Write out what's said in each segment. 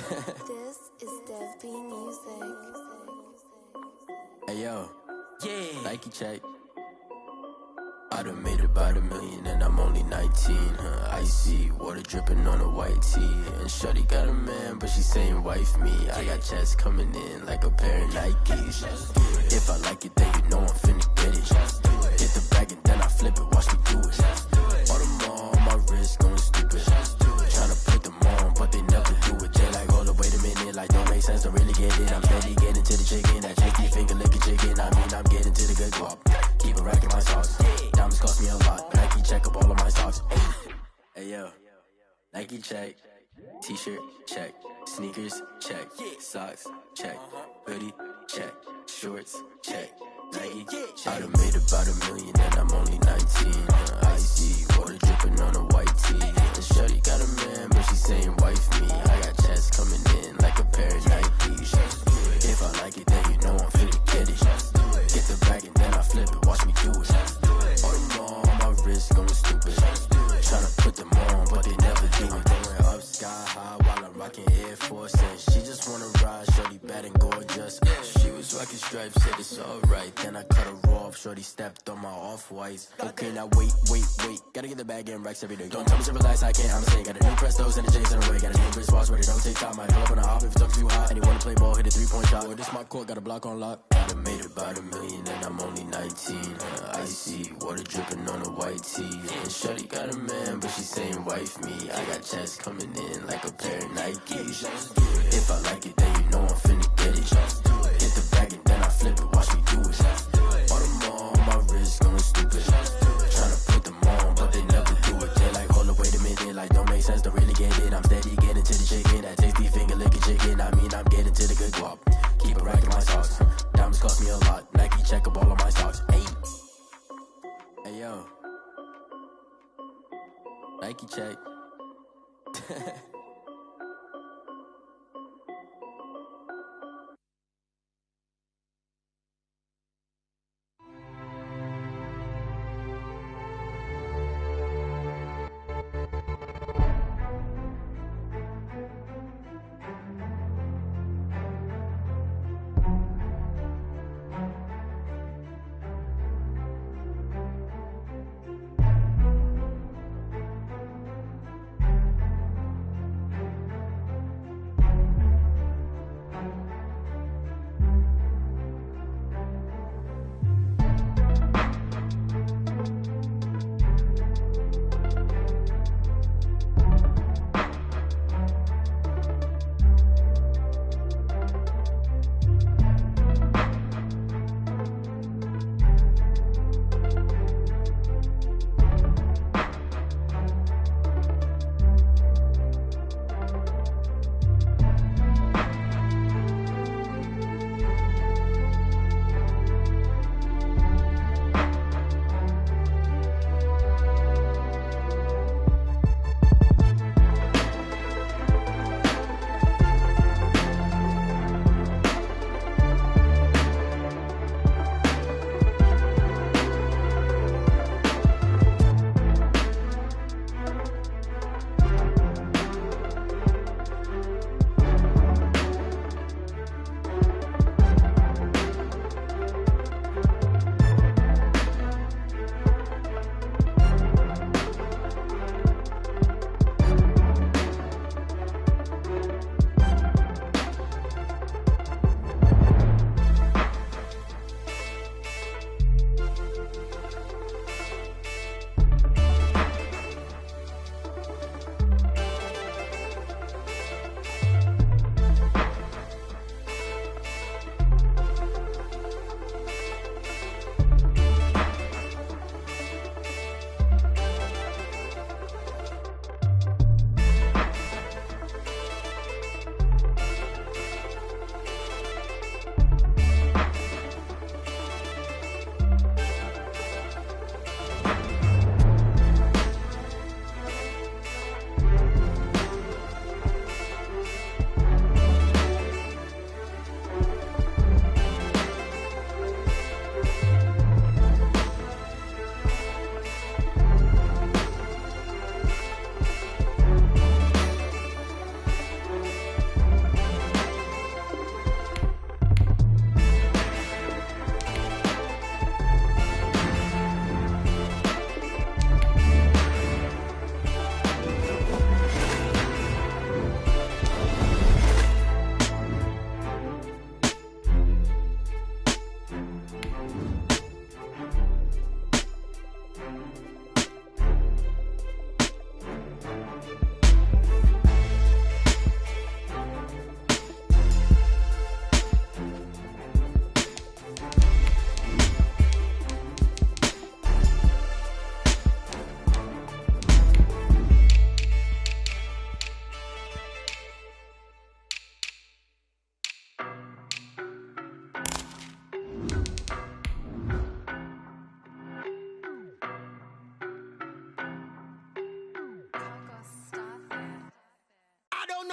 This is Dev B Music. Hey yo, Yeah. Nike check. I done made about 1 million and I'm only 19. Icy water dripping on a white tee. And shorty got a man, but she saying wife me. I got checks coming in like a pair of Nikes. If I like it, then you know I'm finna get it. Hit the bag and then I flip it, watch me do it. All on my wrist going stupid. Tryna put them on, but they never do it. They like, hold up, wait a minute, like don't make sense, don't really get it. I'm steady getting to the chicken, that chicky finger licking chicken. I mean, I'm getting to the good guap. Keep a rack in my socks. Diamonds cost me a lot. Nike check up all of my socks. Hey yo, Nike check. T-shirt check. Sneakers check. Socks check. Hoodie check. Shorts check. Nike I done made about 1 million and I'm only 19. Icy water dripping on a white tee. And shorty got a man, but she saying wife me. I got checks coming in like a pair of Nikes. If I like it, then you know I'm finna get it. Get the bag and then I flip it, watch me do it. All on my wrist going stupid. Tryna put them on, but they never do it. Going up sky high while I'm rocking Air Force. And she just wanna ride, shorty bad and gorgeous. She was rocking stripes, said it's alright. Then I cut her off, shorty stepped on my off-whites. Okay, now wait. Gotta get the bag and racks every day. Don't tell me to relax, I can't, I'm saying. Got a new Prestos and the J's in the way. Got a new Chris Watch, but it don't take time. I pull up on a hop if it's up too hot. And you wanna play ball, hit a 3-point shot. Or this my court, got a block on lock. I done made about 1 million and I'm only 19. Icy water dripping on a white tee. And shorty got a man, but she saying wife me. I got checks coming in like a pair of Nikes. If I like it, then you know I'm finna get it. Hit the bag and then I flip it, watch me do it. All on my wrist going stupid. Tryna put them on, but they never do it. They like, hold up, wait a minute, like don't make sense, don't really get it. I'm steady getting to the chicken, that tasty finger licking chicken. I mean, I'm getting to the good guap. Keep a rack in my socks. Diamonds cost me a lot. Nike check up all of my socks. Hey yo, Nike check.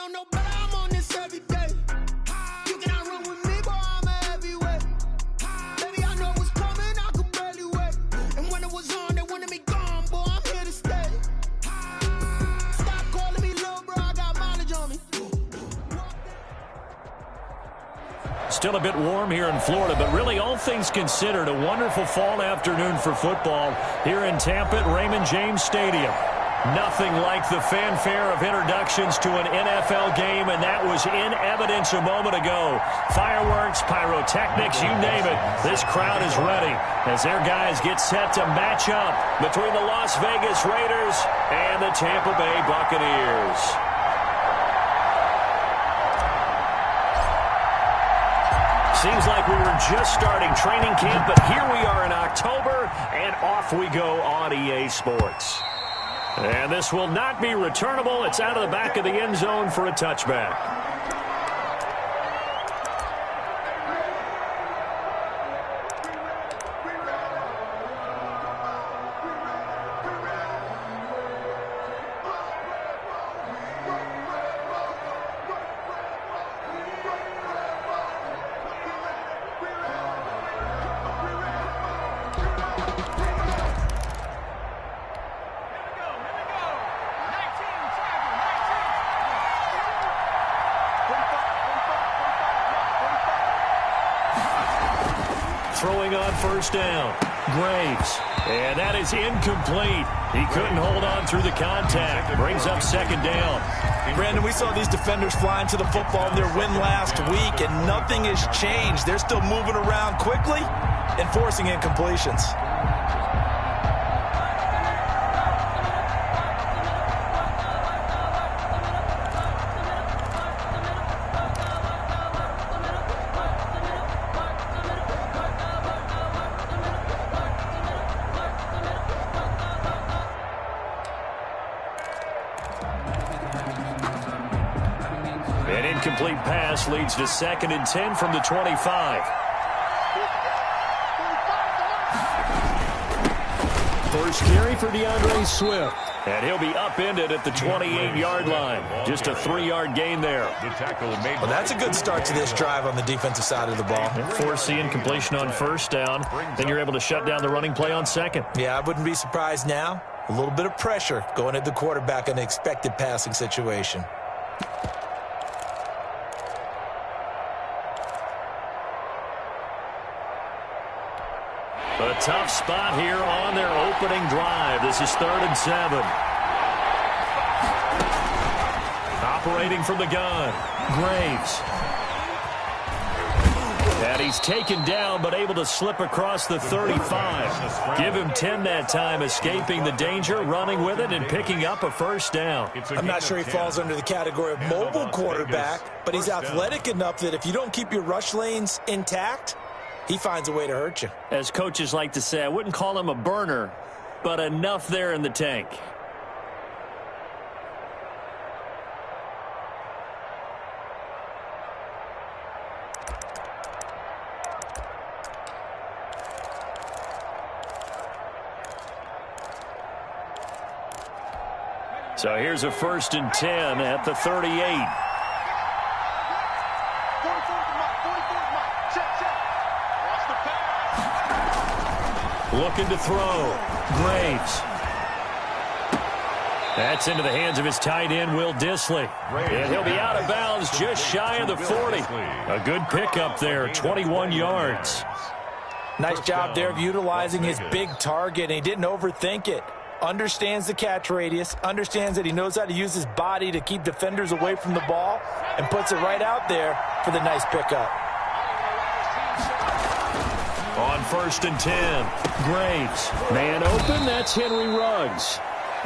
know no better, I'm on this every day. You cannot run with me, boy, I'm a heavyweight. Baby, I know what's coming, I could barely wait. And when it was on, they wanted me gone, boy, I'm here to stay. Stop calling me little bro, I got mileage on me. Still a bit warm here in Florida, but really all things considered, a wonderful fall afternoon for football here in Tampa at Raymond James Stadium. Nothing like the fanfare of introductions to an NFL game, and that was in evidence a moment ago. Fireworks, pyrotechnics, you name it. This crowd is ready as their guys get set to match up between the Las Vegas Raiders and the Tampa Bay Buccaneers. Seems like we were just starting training camp, but here we are in October, and off we go on EA Sports. And this will not be returnable. It's out of the back of the end zone for a touchback. Throwing on first down, Graves. And that is incomplete. He couldn't hold on through the contact. Brings up second down. Brandon, we saw these defenders flying to the football in their win last week, and nothing has changed. They're still moving around quickly and forcing incompletions. An incomplete pass leads to 2nd and 10 from the 25. First carry for DeAndre Swift. And he'll be upended at the 28-yard line. Just a 3-yard gain there. Well, that's a good start to this drive on the defensive side of the ball. Force the incompletion on first down. Then you're able to shut down the running play on second. Yeah, I wouldn't be surprised now. A little bit of pressure going at the quarterback in an expected passing situation. A tough spot here on their opening drive. This is 3rd and 7. Operating from the gun, Graves. And he's taken down, but able to slip across the 35. Give him 10 that time, escaping the danger, running with it, and picking up a first down. I'm not sure he falls under the category of mobile quarterback, but he's athletic enough that if you don't keep your rush lanes intact, he finds a way to hurt you. As coaches like to say, I wouldn't call him a burner, but enough there in the tank. So here's a 1st and 10 at the 38. Looking to throw. Graves. That's into the hands of his tight end, Will Dissly. And he'll be out of bounds just shy of the 40. A good pickup there, 21 yards. Nice job there of utilizing his big target, and he didn't overthink it. Understands the catch radius, understands that he knows how to use his body to keep defenders away from the ball, and puts it right out there for the nice pickup. On 1st and 10, Graves. Man open, that's Henry Ruggs.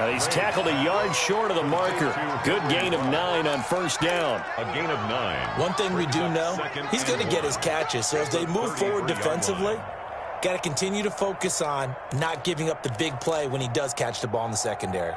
He's tackled a yard short of the marker. Good gain of 9 on first down. A gain of 9. One thing we do know, he's going to get his catches. So as they move forward defensively, got to continue to focus on not giving up the big play when he does catch the ball in the secondary.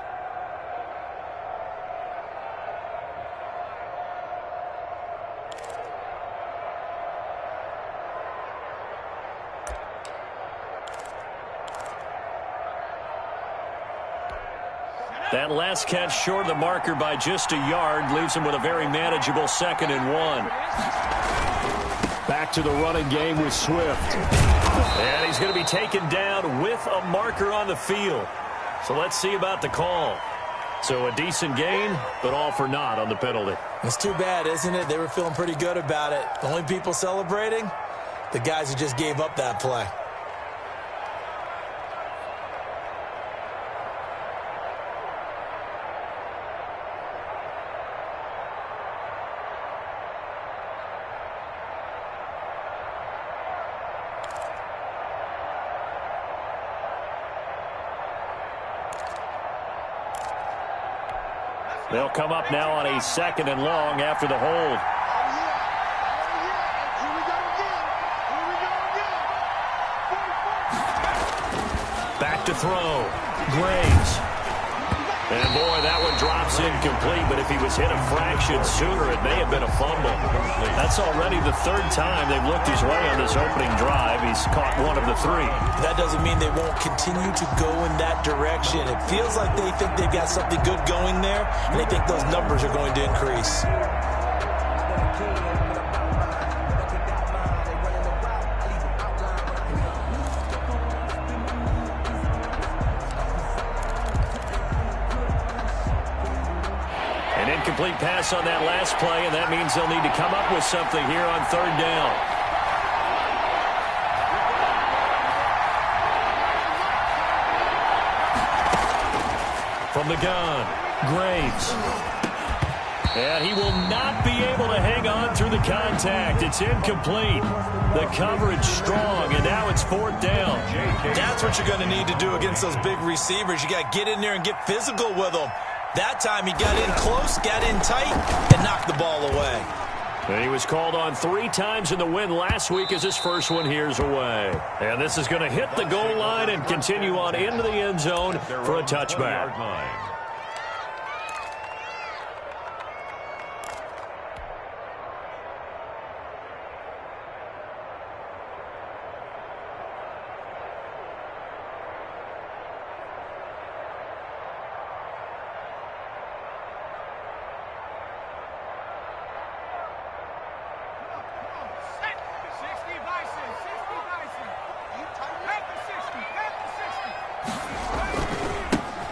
That last catch short of the marker by just a yard leaves him with a very manageable 2nd and 1. Back to the running game with Swift. And he's going to be taken down with a marker on the field. So let's see about the call. So a decent gain, but all for naught on the penalty. It's too bad, isn't it? They were feeling pretty good about it. The only people celebrating, the guys who just gave up that play. They'll come up now on a 2nd and long after the hold. Back to throw. Graves. And, boy, that one drops incomplete, but if he was hit a fraction sooner, it may have been a fumble. That's already the 3rd time they've looked his way on this opening drive. He's caught 1 of the 3. That doesn't mean they won't continue to go in that direction. It feels like they think they've got something good going there, and they think those numbers are going to increase. Incomplete pass on that last play, and that means they'll need to come up with something here on 3rd down. From the gun, Graves. And he will not be able to hang on through the contact. It's incomplete. The coverage strong, and now it's 4th down. That's what you're going to need to do against those big receivers. You got to get in there and get physical with them. That time he got in close, got in tight, and knocked the ball away. And he was called on 3 times in the win last week as his first one here's away. And this is going to hit the goal line and continue on into the end zone for a touchback.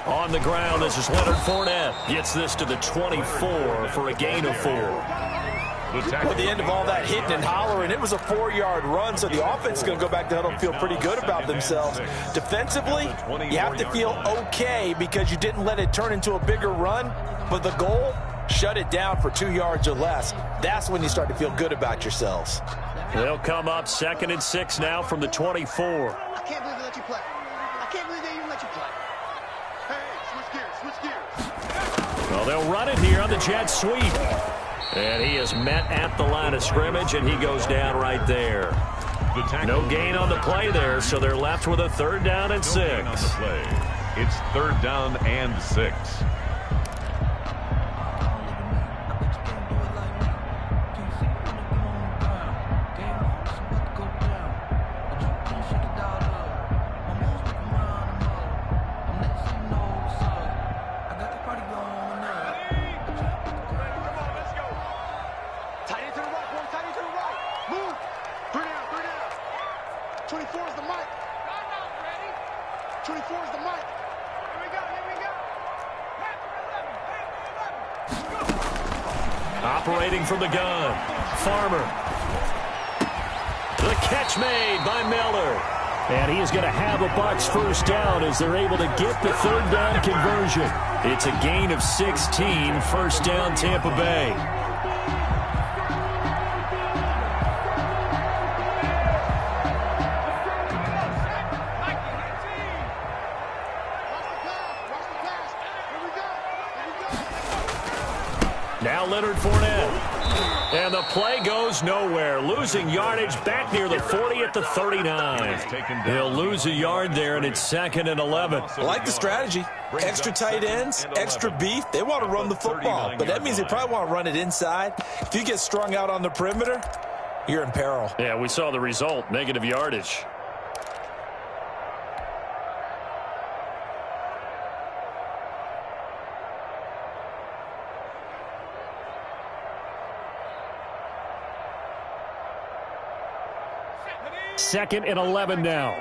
On the ground, this is Leonard Fournette. Gets this to the 24 for a gain of 4. At the end of all that hitting and hollering, it was a 4-yard run, so the offense is going to go back to huddle and feel pretty good about themselves. Defensively, you have to feel okay because you didn't let it turn into a bigger run, but the goal, shut it down for 2 yards or less. That's when you start to feel good about yourselves. They'll come up 2nd and 6 now from the 24. I can't believe they let you play. I can't believe they even let you play. Switch gears. Well, they'll run it here on the jet sweep. And he is met at the line of scrimmage, and he goes down right there. No gain on the play there, so they're left with a 3rd down and 6. It's 3rd down and 6. Operating from the gun, Farmer. The catch made by Miller. And he is going to have a Bucs 1st down as they're able to get the 3rd down conversion. It's a gain of 16, 1st down Tampa Bay. Now Leonard Fournette. And the play goes nowhere. Losing yardage back near the 40 at the 39. They'll lose a yard there, and it's 2nd and 11. I like the strategy. Extra tight ends, extra beef. They want to run the football, but that means they probably want to run it inside. If you get strung out on the perimeter, you're in peril. Yeah, we saw the result, negative yardage. 2nd and 11 now.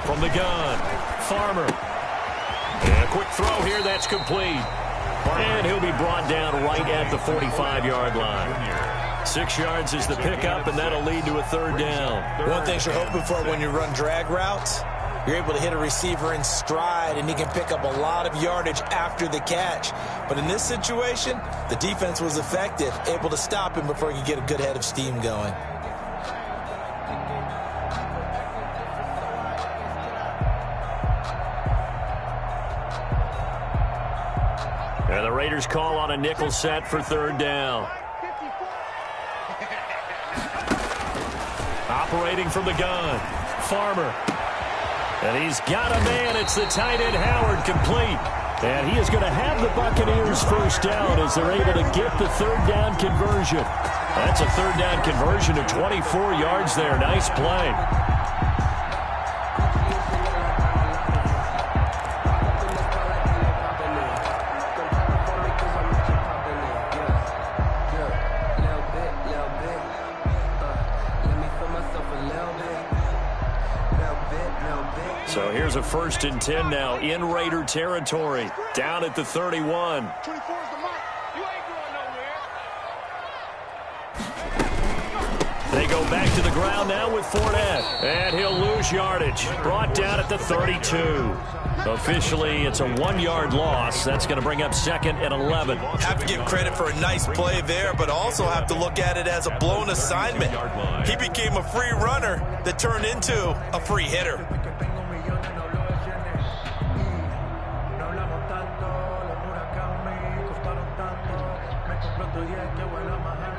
From the gun, Farmer. And a quick throw here, that's complete. And he'll be brought down right at the 45-yard line. 6 yards is the pickup, and that'll lead to a 3rd down. One thing you're hoping for when you run drag routes, you're able to hit a receiver in stride, and he can pick up a lot of yardage after the catch. But in this situation, the defense was effective, able to stop him before he could get a good head of steam going. And the Raiders call on a nickel set for 3rd down. Operating from the gun, Farmer. And he's got a man. It's the tight end, Howard, complete. And he is going to have the Buccaneers 1st down as they're able to get the 3rd down conversion. That's a 3rd down conversion of 24 yards there. Nice play. So here's a 1st and 10 now in Raider territory. Down at the 31. They go back to the ground now with Fournette. And he'll lose yardage. Brought down at the 32. Officially, it's a 1-yard loss. That's going to bring up 2nd and 11. Have to give credit for a nice play there, but also have to look at it as a blown assignment. He became a free runner that turned into a free hitter.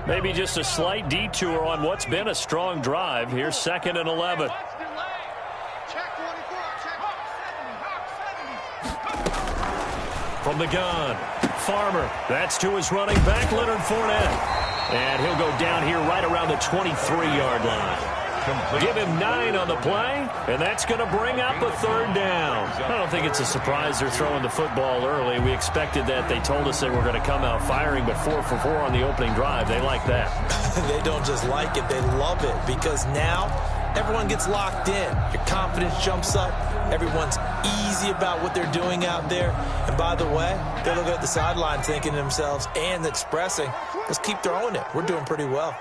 Maybe just a slight detour on what's been a strong drive. Here's 2nd and 11. From the gun, Farmer. That's to his running back, Leonard Fournette. And he'll go down here right around the 23-yard line. Give him 9 on the play, and that's going to bring up a 3rd down. I don't think it's a surprise they're throwing the football early. We expected that. They told us they were going to come out firing, but 4 for 4 on the opening drive. They like that. They don't just like it, they love it, because now everyone gets locked in. Your confidence jumps up. Everyone's easy about what they're doing out there. And by the way, they're looking at the sideline thinking to themselves and expressing, let's keep throwing it. We're doing pretty well.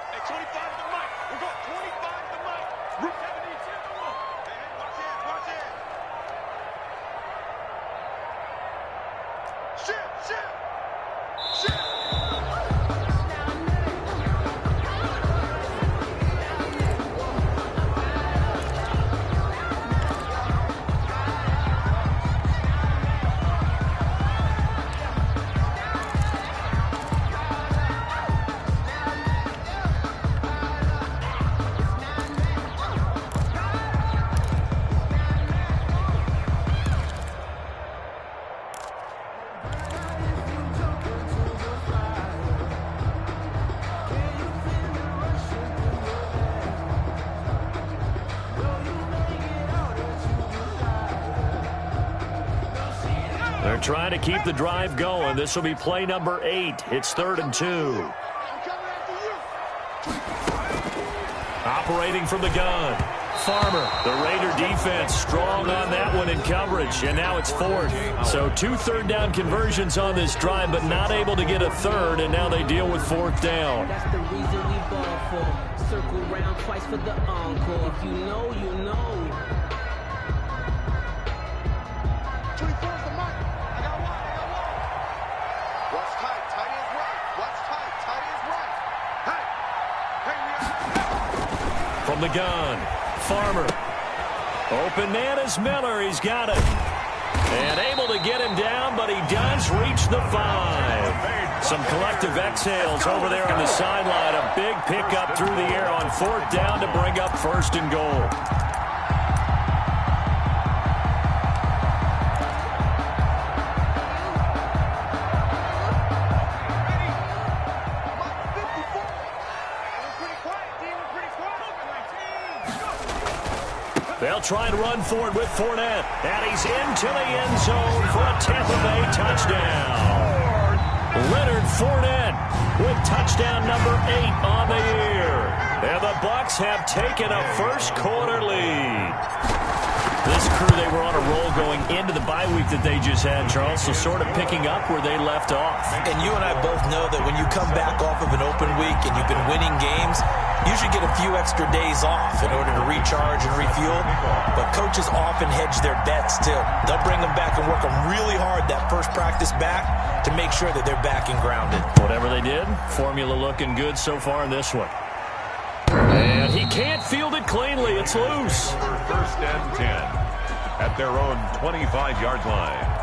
They're trying to keep the drive going. This will be play number 8. It's 3rd and 2. Operating from the gun, Farmer. The Raider defense strong on that one in coverage, and now it's 4th. So 2 3rd down conversions on this drive, but not able to get a 3rd, and now they deal with 4th down. That's the reason we ball for. Circle round twice for the encore. If you know, you know. 24's the mark. I got one. What's tight? Tight is right. What's tight? Tight is right. Hey, From the gun, Farmer. Open man is Miller. He's got it. And able to get him down, but he does reach the 5. Some collective exhales over there on the sideline. A big pickup through the air on 4th down to bring up 1st and goal. They'll try and run for it with Fournette. And he's into the end zone for a Tampa Bay touchdown. Leonard Fournette with touchdown number 8 on the year. And the Bucs have taken a first-quarter lead. This crew, they were on a roll going into the bye week that they just had, Charles, so sort of picking up where they left off. And you and I both know that when you come back off of an open week and you've been winning games, you should get a few extra days off in order to recharge and refuel. But coaches often hedge their bets, too. They'll bring them back and work them really hard that first practice back to make sure that they're back and grounded. Whatever they did, formula looking good so far in this one. And he can't field it cleanly. It's loose. First and 10 at their own 25-yard line.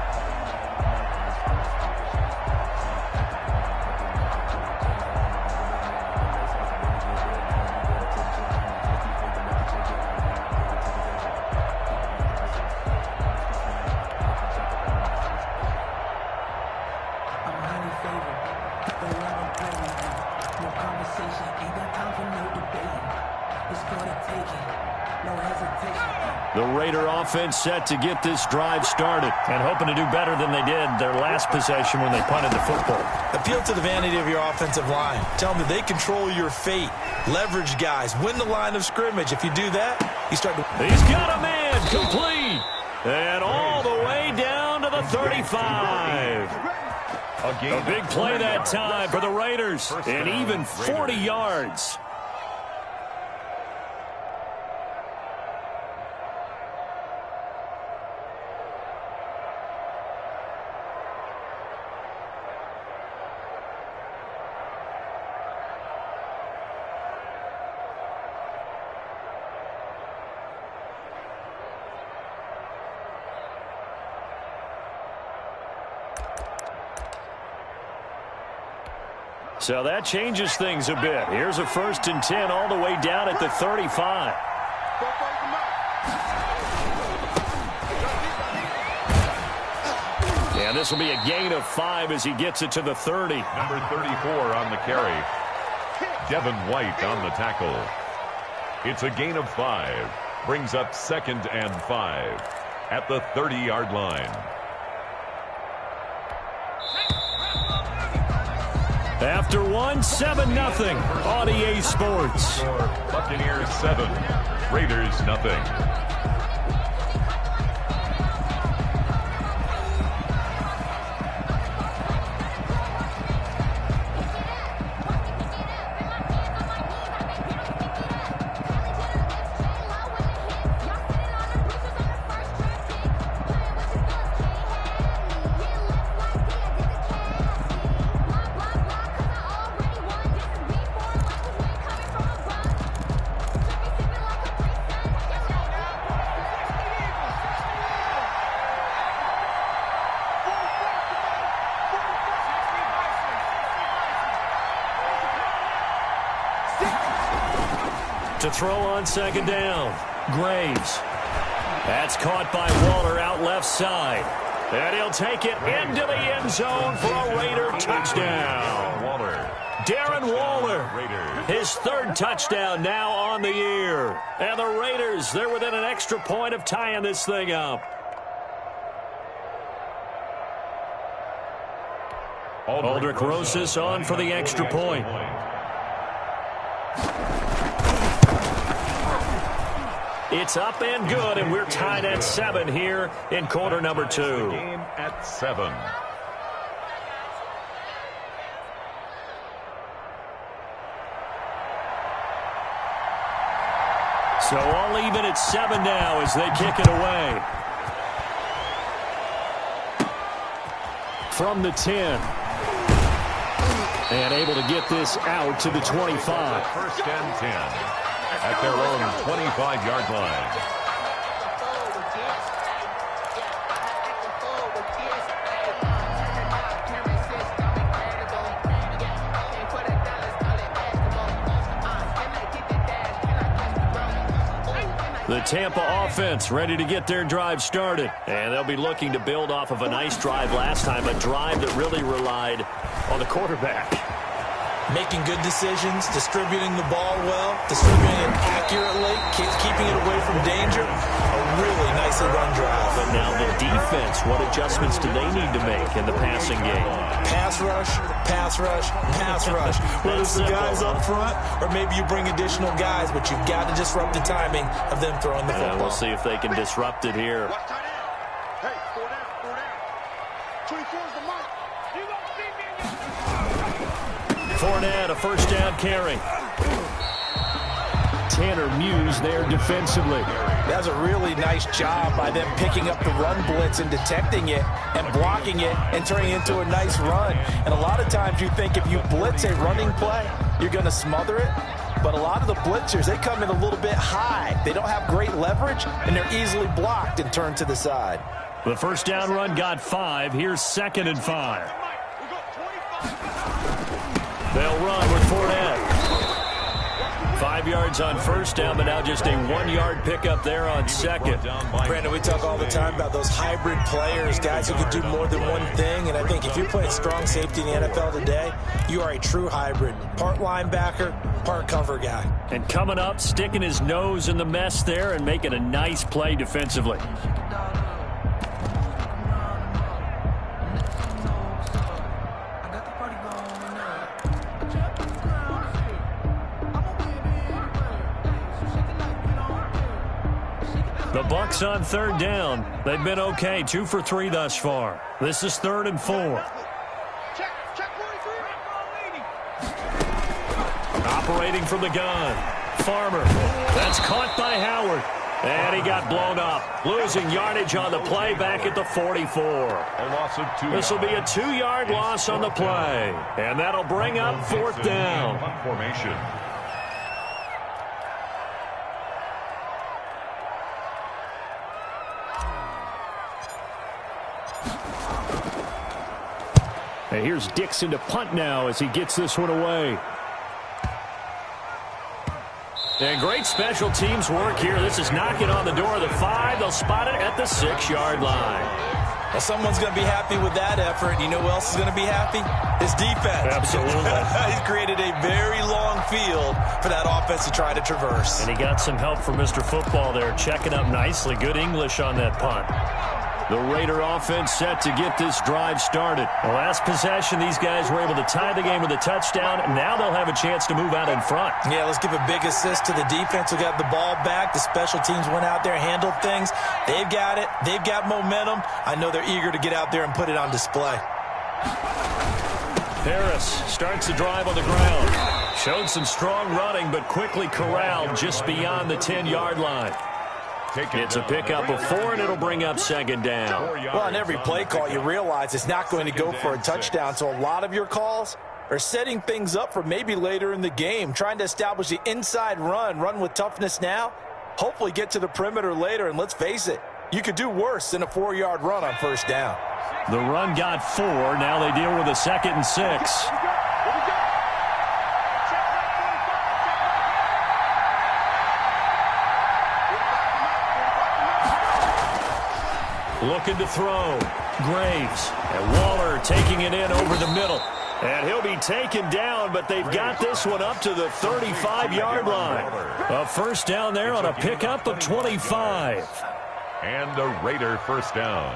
The Raider offense set to get this drive started and hoping to do better than they did their last possession when they punted the football. Appeal to the vanity of your offensive line. Tell them that they control your fate. Leverage guys. Win the line of scrimmage. If you do that, you start to... He's got a man complete. And all the way down to the 35. A big play that time for the Raiders. And even 40 yards. So that changes things a bit. Here's a 1st and 10 all the way down at the 35. And this will be a gain of 5 as he gets it to the 30. Number 34 on the carry. Devin White on the tackle. It's a gain of 5. Brings up 2nd and 5 at the 30-yard line. After one, 7-0 on EA Sports. Buccaneers 7, Raiders nothing. To throw on 2nd down, Graves. That's caught by Waller out left side. And he'll take it into the end zone for a Raider touchdown. Darren Waller, his 3rd touchdown now on the year. And the Raiders, they're within an extra point of tying this thing up. Aldrick Rosas on for the extra point. It's up and good, and we're tied at 7 here in quarter number 2. Game at 7. So all even at 7 now as they kick it away. From the 10. And able to get this out to the 25. 1st and 10. At their own 25-yard line. The Tampa offense ready to get their drive started. And they'll be looking to build off of a nice drive last time, a drive that really relied on the quarterback. Making good decisions, distributing the ball well, distributing it accurately, keeping it away from danger. A really nicely run drive. The Now the defense, what adjustments do they need to make in the passing game? Pass rush, pass rush, pass rush. Whether it's the guys up front or maybe you bring additional guys, but you've got to disrupt the timing of them throwing the football. We'll see if they can disrupt it here. Hey, 4 down. 24's the mark. You gonna see me in Fournette, a first down carry. Tanner Muse there defensively. That's a really nice job by them picking up the run blitz and detecting it and blocking it and turning it into a nice run. And a lot of times you think if you blitz a running play, you're going to smother it. But a lot of the blitzers, they come in a little bit high. They don't have great leverage, and they're easily blocked and turned to the side. The first down run got 5. Here's 2nd and 5. They'll run with Fournette. 5 yards on first down, but now just a 1-yard pickup there on second. Brandon, we talk all the time about those hybrid players, guys who can do more than one thing. And I think if you're playing strong safety in the NFL today, you are a true hybrid. Part linebacker, part cover guy. And coming up, sticking his nose in the mess there and making a nice play defensively. The Bucs on 3rd down. They've been okay, 2 for 3 thus far. This is 3rd and 4. Operating from the gun. Farmer. That's caught by Howard. And he got blown up. Losing yardage on the play back at the 44. A loss of 2 This will be a 2-yard loss on the play. And that'll bring up 4th down. Formation. And here's Dixon to punt now as he gets this one away. And great special teams work here. This is knocking on the door of the 5. They'll spot it at the 6-yard line. Well, someone's going to be happy with that effort. You know who else is going to be happy? His defense. Absolutely. He's created a very long field for that offense to try to traverse. And he got some help from Mr. Football there, checking up nicely. Good English on that punt. The Raider offense set to get this drive started. The last possession, these guys were able to tie the game with a touchdown. Now they'll have a chance to move out in front. Yeah, let's give a big assist to the defense who got the ball back. The special teams went out there, handled things. They've got it. They've got momentum. I know they're eager to get out there and put it on display. Harris starts the drive on the ground. Showed some strong running, but quickly corralled just beyond the 10-yard line. It's a pickup of 4, and it'll bring up 2nd down. Well, on every play call, you realize it's not going to go for a touchdown. So a lot of your calls are setting things up for maybe later in the game, trying to establish the inside run with toughness now, hopefully get to the perimeter later. And let's face it, you could do worse than a 4-yard run on first down. The run got 4. Now they deal with a 2nd and 6. Looking to throw. Graves. And Waller taking it in over the middle. And he'll be taken down, but they've got this one up to the 35-yard line. A first down there on a pickup of 25. And a Raider first down.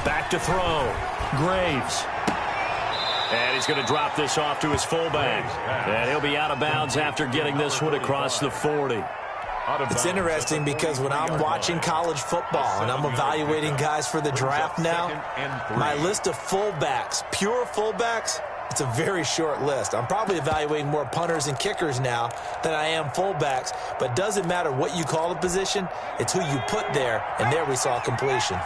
Back to throw. Graves. And he's going to drop this off to his fullback. And he'll be out of bounds after getting this one across the 40. It's interesting because when I'm watching college football and I'm evaluating guys for the draft now, my list of fullbacks, pure fullbacks, it's a very short list. I'm probably evaluating more punters and kickers now than I am fullbacks, but it doesn't matter what you call the position, it's who you put there, and there we saw completion.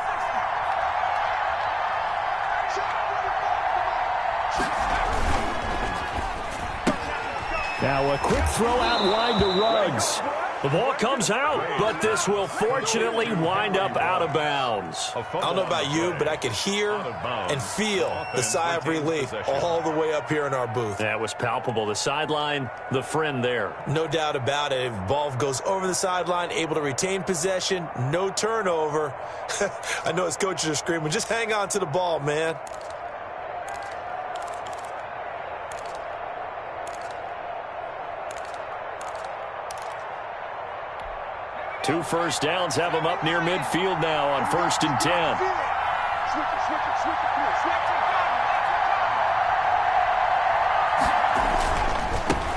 Now a quick throw out wide to Ruggs. The ball comes out, but this will fortunately wind up out of bounds. I don't know about you, but I could hear and feel the sigh of relief all the way up here in our booth. That was palpable. The sideline, the friend there. No doubt about it. If the ball goes over the sideline, able to retain possession, no turnover. I know his coaches are screaming, just hang on to the ball, man. Two first downs have them up near midfield now on 1st and 10.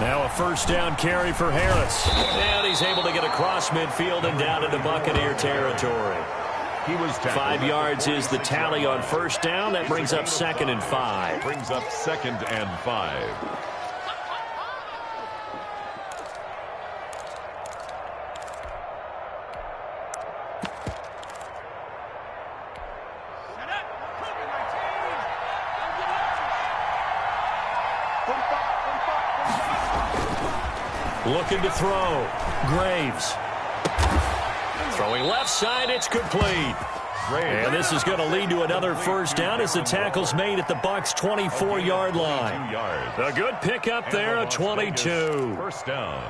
Now a first down carry for Harris. And he's able to get across midfield and down into Buccaneer territory. He was 5 yards is the tally on first down. That brings up 2nd and 5. Brings up 2nd and 5. Looking to throw. Graves. Throwing left side, it's complete. And this is going to lead to another first down as the tackle's made at the Bucs' 24-yard line. A good pickup there, a 22. First down.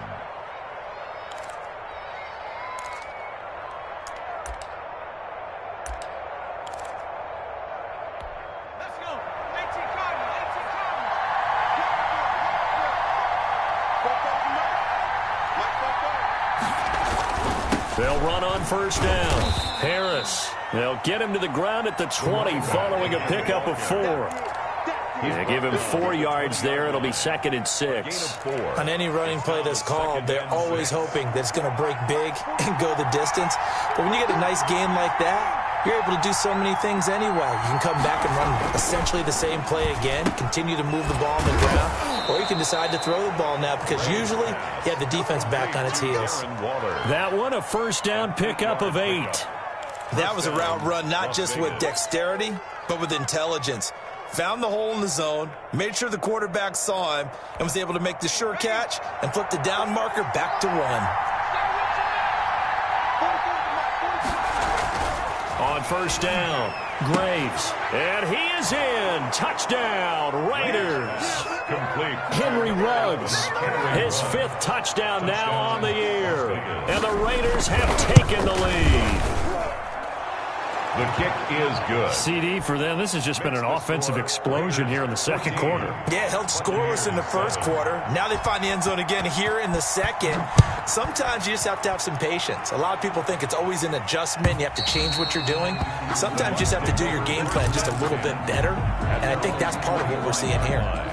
They'll run on first down. Harris. They'll get him to the ground at the 20 following a pickup of 4. They give him 4 yards there. It'll be 2nd and 6. On any running play that's called, they're always hoping that it's going to break big and go the distance. But when you get a nice gain like that, you're able to do so many things anyway. You can come back and run essentially the same play again, continue to move the ball on the ground, or you can decide to throw the ball now because usually you have the defense back on its heels. That one, a first down pickup of 8. That was a route run not just with dexterity, but with intelligence. Found the hole in the zone, made sure the quarterback saw him, and was able to make the sure catch and flip the down marker back to 1. On first down, Graves. And he is in. Touchdown, Raiders. Complete. Henry Ruggs, his 5th touchdown now on the year. And the Raiders have taken the lead. The kick is good. CD for them. This has just been an offensive explosion here in the second quarter. Yeah, held scoreless in the first quarter. Now they find the end zone again here in the second. Sometimes you just have to have some patience. A lot of people think it's always an adjustment. You have to change what you're doing. Sometimes you just have to do your game plan just a little bit better. And I think that's part of what we're seeing here.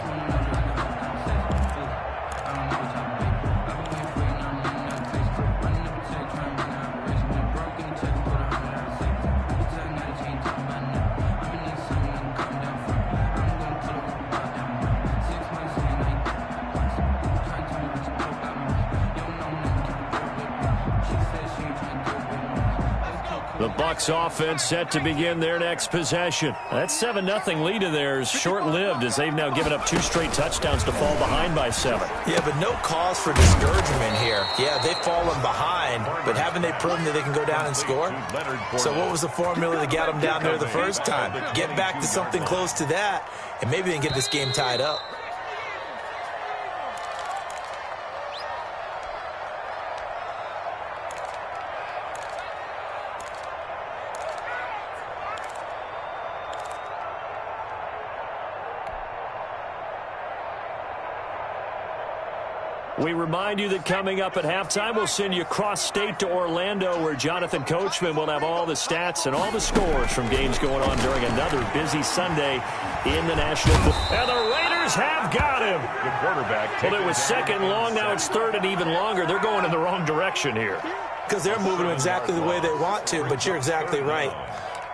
The Bucs offense set to begin their next possession. That 7-0 lead of theirs short-lived as they've now given up 2 straight touchdowns to fall behind by 7. Yeah, but no cause for discouragement here. Yeah, they've fallen behind, but haven't they proven that they can go down and score? So what was the formula that got them down there the first time? Get back to something close to that, and maybe they can get this game tied up. We remind you that coming up at halftime, we'll send you cross-state to Orlando, where Jonathan Coachman will have all the stats and all the scores from games going on during another busy Sunday in the National Football. And the Raiders have got him. The quarterback. Well, it was 2nd long. Now it's 3rd and even longer. They're going in the wrong direction here. Because they're moving exactly the way they want to, but you're exactly right.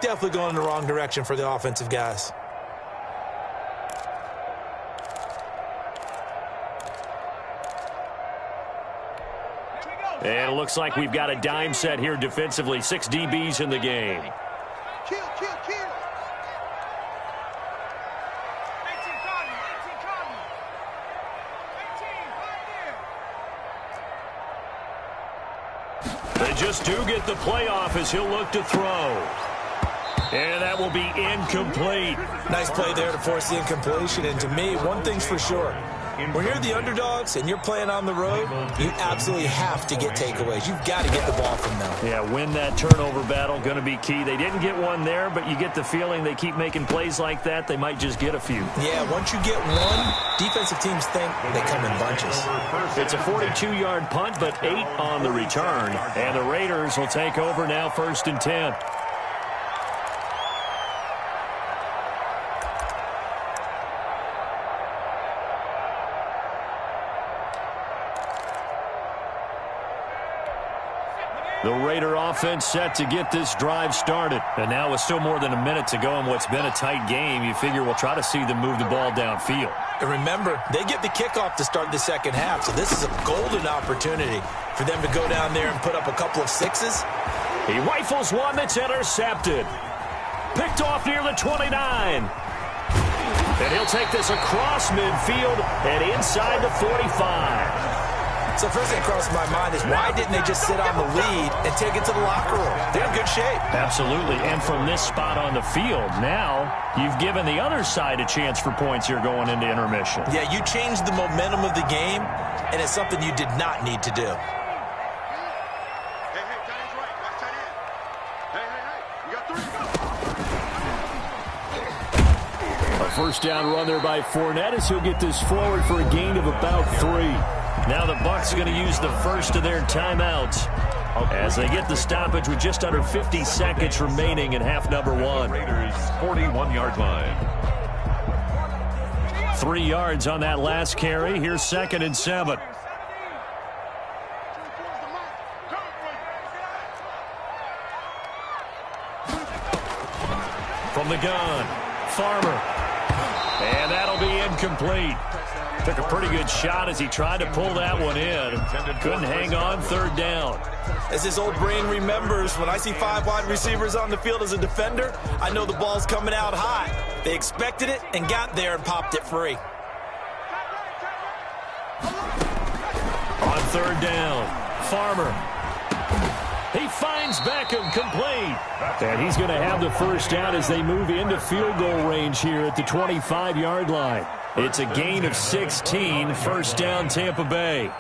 Definitely going in the wrong direction for the offensive guys. And it looks like we've got a dime set here defensively. 6 DBs in the game. Kill. 18 Cotton. 18 Cotton. 18, right there. They just do get the playoff as he'll look to throw. And that will be incomplete. Nice play there to force the incompletion. And to me, one thing's for sure. When you're the underdogs and you're playing on the road, you absolutely have to get takeaways. You've got to get the ball from them. Yeah, win that turnover battle, going to be key. They didn't get one there, but you get the feeling they keep making plays like that, they might just get a few. Yeah, once you get one, defensive teams think they come in bunches. It's a 42-yard punt, but 8 on the return. And the Raiders will take over now, 1st and 10. The Raider offense set to get this drive started. And now with still more than a minute to go in what's been a tight game, you figure we'll try to see them move the ball downfield. And remember, they get the kickoff to start the second half, so this is a golden opportunity for them to go down there and put up a couple of sixes. He rifles one that's intercepted. Picked off near the 29. And he'll take this across midfield and inside the 45. So first thing across my mind is why didn't they just sit on the lead and take it to the locker room? They're in good shape. Absolutely. And from this spot on the field, now you've given the other side a chance for points here going into intermission. Yeah, you changed the momentum of the game, and it's something you did not need to do. A first down run there by Fournette as he'll get this forward for a gain of about 3. Now the Bucs going to use the first of their timeouts as they get the stoppage with just under 50 seconds remaining in half number 1. Raiders 41-yard line. 3 yards on that last carry. Here's 2nd and 7. From the gun, Farmer. And that'll be incomplete. Took a pretty good shot as he tried to pull that one in. Couldn't hang on, 3rd down. As his old brain remembers, when I see 5 wide receivers on the field as a defender, I know the ball's coming out high. They expected it and got there and popped it free. On 3rd down, Farmer. He finds Beckham complete. And he's going to have the first down as they move into field goal range here at the 25-yard line. It's a gain of 16, 1st down Tampa Bay.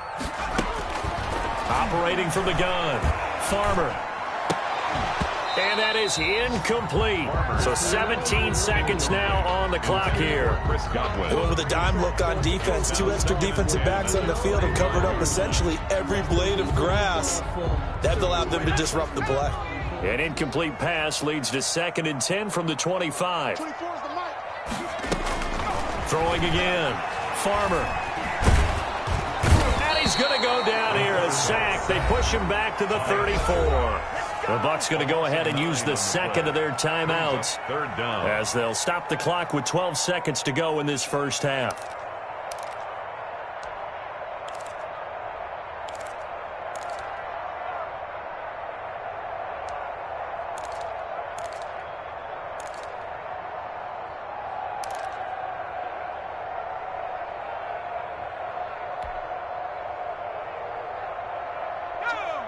Operating from the gun, Farmer. And that is incomplete. So 17 seconds now on the clock here. Going with a dime look on defense. 2 extra defensive backs on the field and covered up essentially every blade of grass. That allowed them to disrupt the play. An incomplete pass leads to 2nd and 10 from the 25. Throwing again. Farmer. And he's going to go down here. A sack. They push him back to the 34. The Bucs going to go ahead and use the 2nd of their timeouts. 3rd down. As they'll stop the clock with 12 seconds to go in this first half.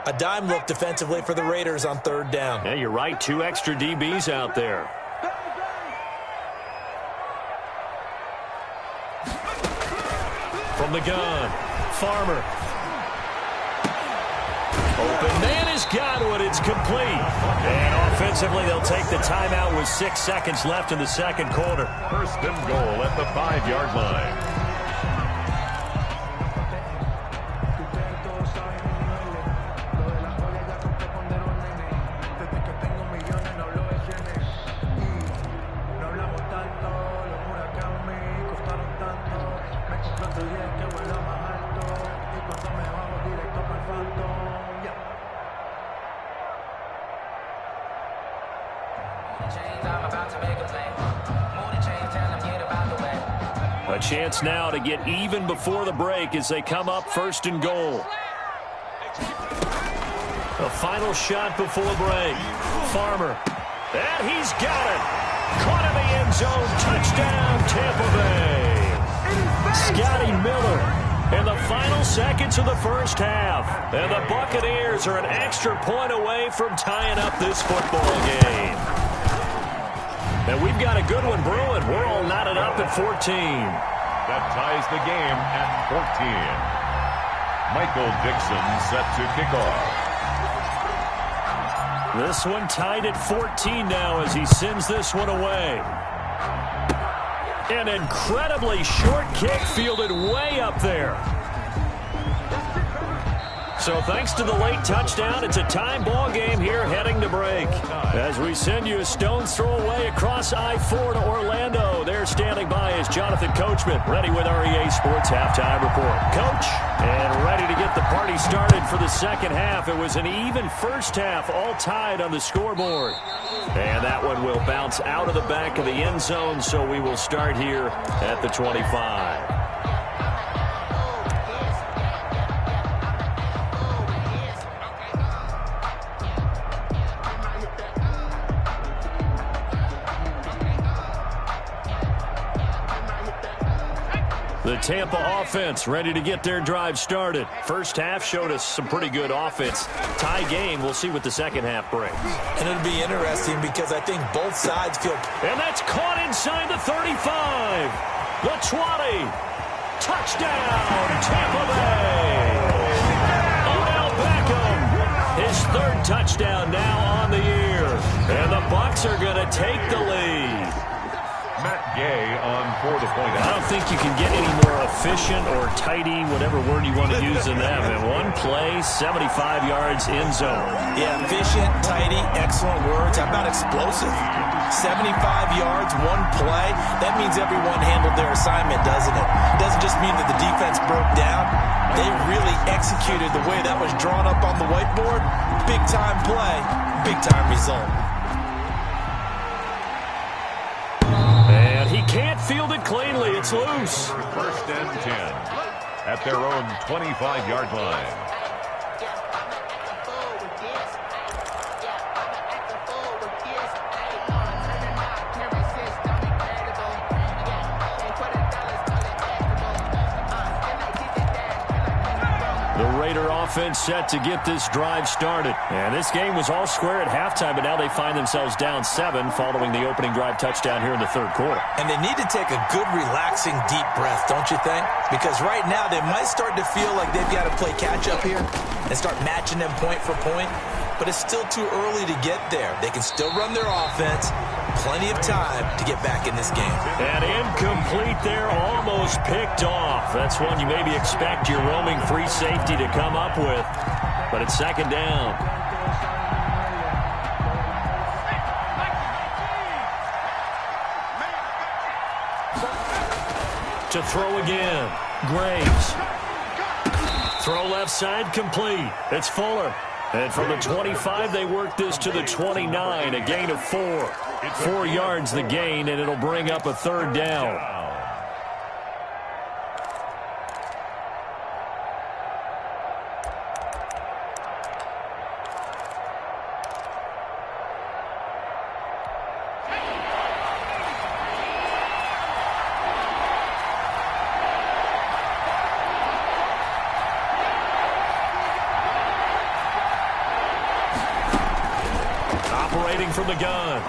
A dime look defensively for the Raiders on 3rd down. Yeah, you're right. 2 extra DBs out there. From the gun, Farmer. Open man has got it. It's complete. And offensively, they'll take the timeout with 6 seconds left in the 2nd quarter. 1st and goal at the 5-yard line. A chance now to get even before the break as they come up 1st and goal. The final shot before break. Farmer. And he's got it. Caught in the end zone. Touchdown, Tampa Bay. Scotty Miller in the final seconds of the first half. And the Buccaneers are an extra point away from tying up this football game. And we've got a good one brewing. We're all knotted up at 14. That ties the game at 14. Michael Dixon set to kick off. This one tied at 14 now as he sends this one away. An incredibly short kick fielded way up there. So thanks to the late touchdown, it's a time ball game here heading to break. As we send you a stone's throw away across I-4 to Orlando. There standing by is Jonathan Coachman, ready with our EA Sports Halftime Report. Coach, and ready to get the party started for the second half. It was an even first half, all tied on the scoreboard. And that one will bounce out of the back of the end zone, so we will start here at the 25. The Tampa offense ready to get their drive started. First half showed us some pretty good offense. Tie game. We'll see what the second half brings. And it'll be interesting because I think both sides feel... And that's caught inside the 35. The 20. Touchdown, Tampa Bay. Odell Beckham. His third touchdown now on the year. And the Bucs are going to take the lead. Matt Gay on for the point. I don't think you can get any more efficient or tidy, whatever word you want to use in that. And one play, 75 yards in zone. Yeah, efficient, tidy, excellent words. How about explosive? 75 yards, one play. That means everyone handled their assignment, doesn't it? It doesn't just mean that the defense broke down. They really executed the way that was drawn up on the whiteboard. Big-time play, big-time result. He can't field it cleanly. It's loose. First and 10 at their own 25-yard line. The Raider offense set to get this drive started. And this game was all square at halftime, but now they find themselves down 7 following the opening drive touchdown here in the third quarter. And they need to take a good, relaxing, deep breath, don't you think? Because right now they might start to feel like they've got to play catch-up here and start matching them point for point. But it's still too early to get there. They can still run their offense. Plenty of time to get back in this game. And incomplete there, almost picked off. That's one you maybe expect your roaming free safety to come up with. But it's second down. To throw again, Graves. Throw left side complete. It's Fuller. And from the 25, they work this to the 29, a gain of 4. 4 yards the gain, and it'll bring up a third down. From the gun,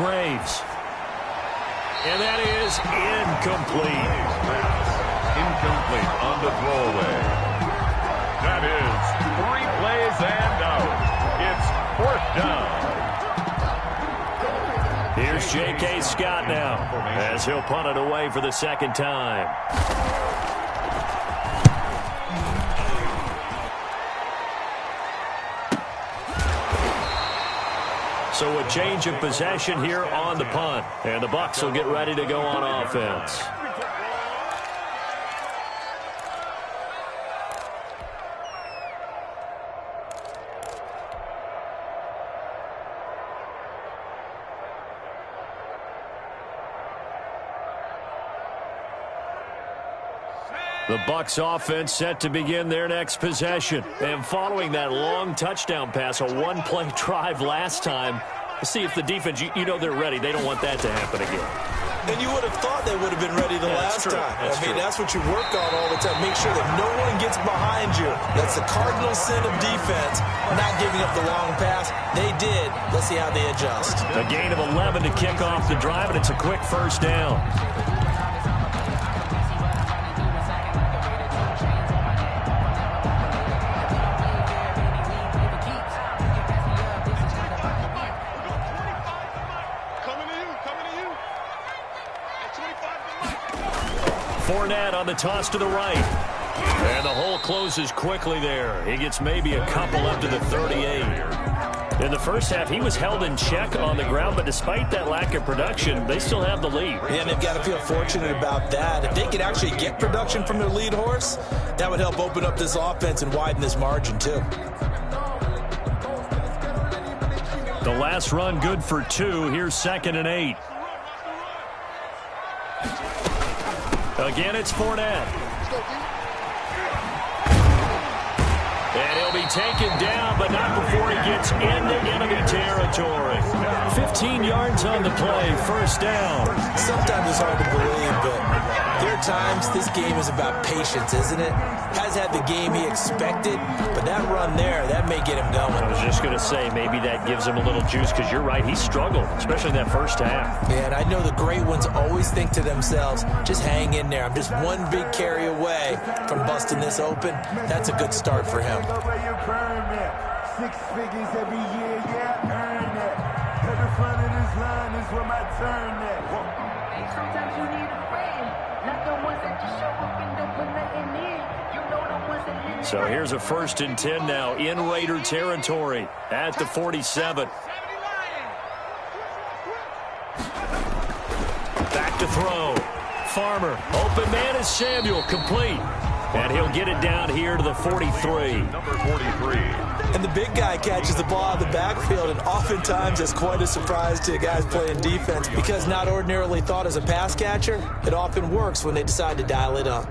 Graves. And that is incomplete. Incomplete on the throwaway. That is 3 plays and out. It's 4th down. Here's J.K. Scott now as he'll punt it away for the second time. So a change of possession here on the punt. And the Bucs will get ready to go on offense. The Bucs offense set to begin their next possession. And following that long touchdown pass, a one-play drive last time, see if the defense, you know they're ready. They don't want that to happen again. And you would have thought they would have been ready the last time. That's what you work on all the time. Make sure that no one gets behind you. That's the cardinal sin of defense, not giving up the long pass. They did. Let's see how they adjust. A gain of 11 to kick off the drive, and it's a quick first down. Fournette on the toss to the right. And the hole closes quickly there. He gets maybe a couple up to the 38. In the first half, he was held in check on the ground, but despite that lack of production, they still have the lead. Yeah, and they've got to feel fortunate about that. If they could actually get production from their lead horse, that would help open up this offense and widen this margin, too. The last run good for 2. Here's 2nd and 8. Again, it's Fournette. And he'll be taken down, but not before he gets into enemy territory. 15 yards on the play, first down. Sometimes it's hard to believe, but there are times this game is about patience, isn't it? Has had the game he expected, but that run there, that may get him going. I was just going to say, maybe that gives him a little juice, because you're right, he struggled, especially in that first half. Yeah, and I know the great ones always think to themselves, just hang in there. I'm just one big carry away from busting this open. That's a good start for him. 6 figures every year, yeah, earn that. Every front of this line is where my turn at. Sometimes you need a friend, not the ones that just show up and don't put nothing in. You know the ones that live. So here's a 1st and 10 now in Raider territory at the 47. Back to throw. Farmer, open man is Samuel, complete. And he'll get it down here to the 43. Number 43. And the big guy catches the ball out of the backfield, and oftentimes it's quite a surprise to guys playing defense because not ordinarily thought as a pass catcher, it often works when they decide to dial it up.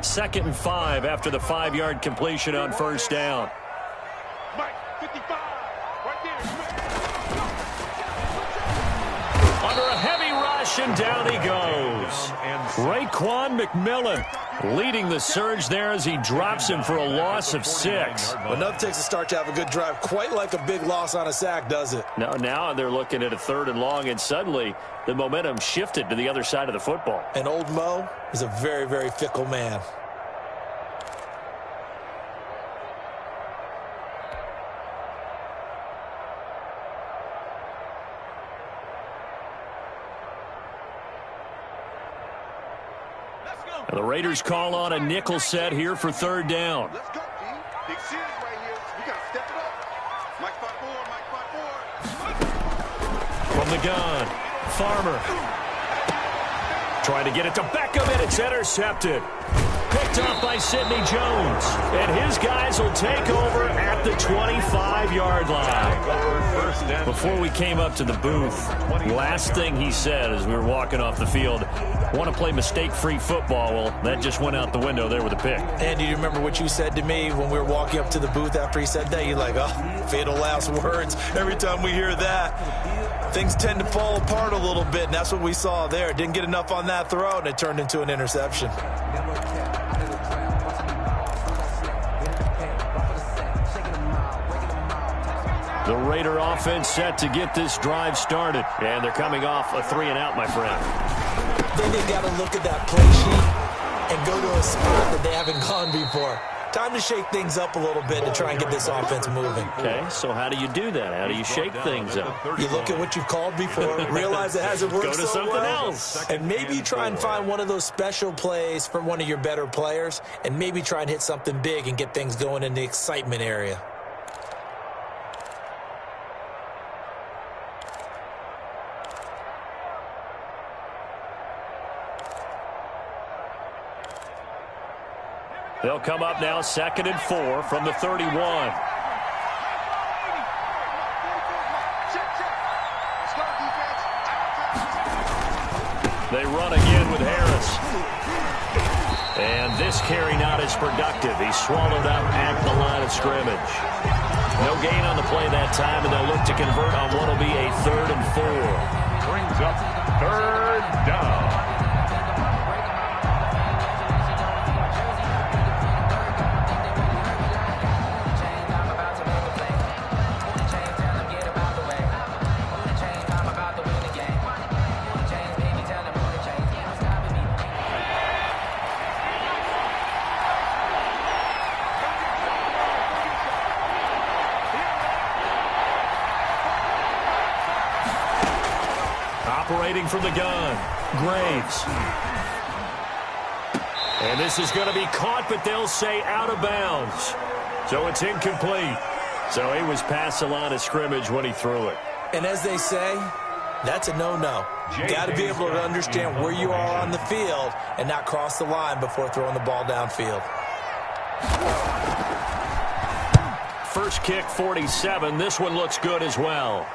2nd and 5 after the 5-yard completion on first down. Mike, 55, right there. Under a heavy rush, and down he goes. Raekwon McMillan leading the surge there as he drops him for a loss of 6. Well, nothing takes a start to have a good drive, quite like a big loss on a sack, does it? Now they're looking at a 3rd and long, and suddenly the momentum shifted to the other side of the football. And old Mo is a very, very fickle man. The Raiders call on a nickel set here for 3rd down. Let's go, D. Big series right here. We got to step it up. Mike 5-4, Mike 5-4. From the gun, Farmer. Trying to get it to Beckham, and it's intercepted. Picked off by Sidney Jones. And his guys will take over at the 25-yard line. Before we came up to the booth, last thing he said as we were walking off the field, want to play mistake-free football. Well, that just went out the window there with a pick. And do you remember what you said to me when we were walking up to the booth after he said that? You're like, oh, fatal last words. Every time we hear that, things tend to fall apart a little bit, and that's what we saw there. Didn't get enough on that throw, and it turned into an interception. The Raider offense set to get this drive started. And they're coming off a 3-and-out, my friend. Then they've got to look at that play sheet and go to a spot that they haven't gone before. Time to shake things up a little bit to try and get this offense moving. Okay, so how do you do that? How do you shake things up? You look at what you've called before, realize it hasn't worked Go to so something well, else. and maybe you try and find one of those special plays for one of your better players, and maybe try and hit something big and get things going in the excitement area. They'll come up now 2nd and 4 from the 31. They run again with Harris. And this carry not as productive. He's swallowed up at the line of scrimmage. No gain on the play that time, and they'll look to convert on what will be a 3rd and 4. Brings up 3rd down. Operating from the gun, Graves. And this is going to be caught, but they'll say out of bounds. So it's incomplete. So he was past the line of scrimmage when he threw it. And as they say, that's a no-no. You got to be able to understand where you are on the field and not cross the line before throwing the ball downfield. First kick, 47. This one looks good as well.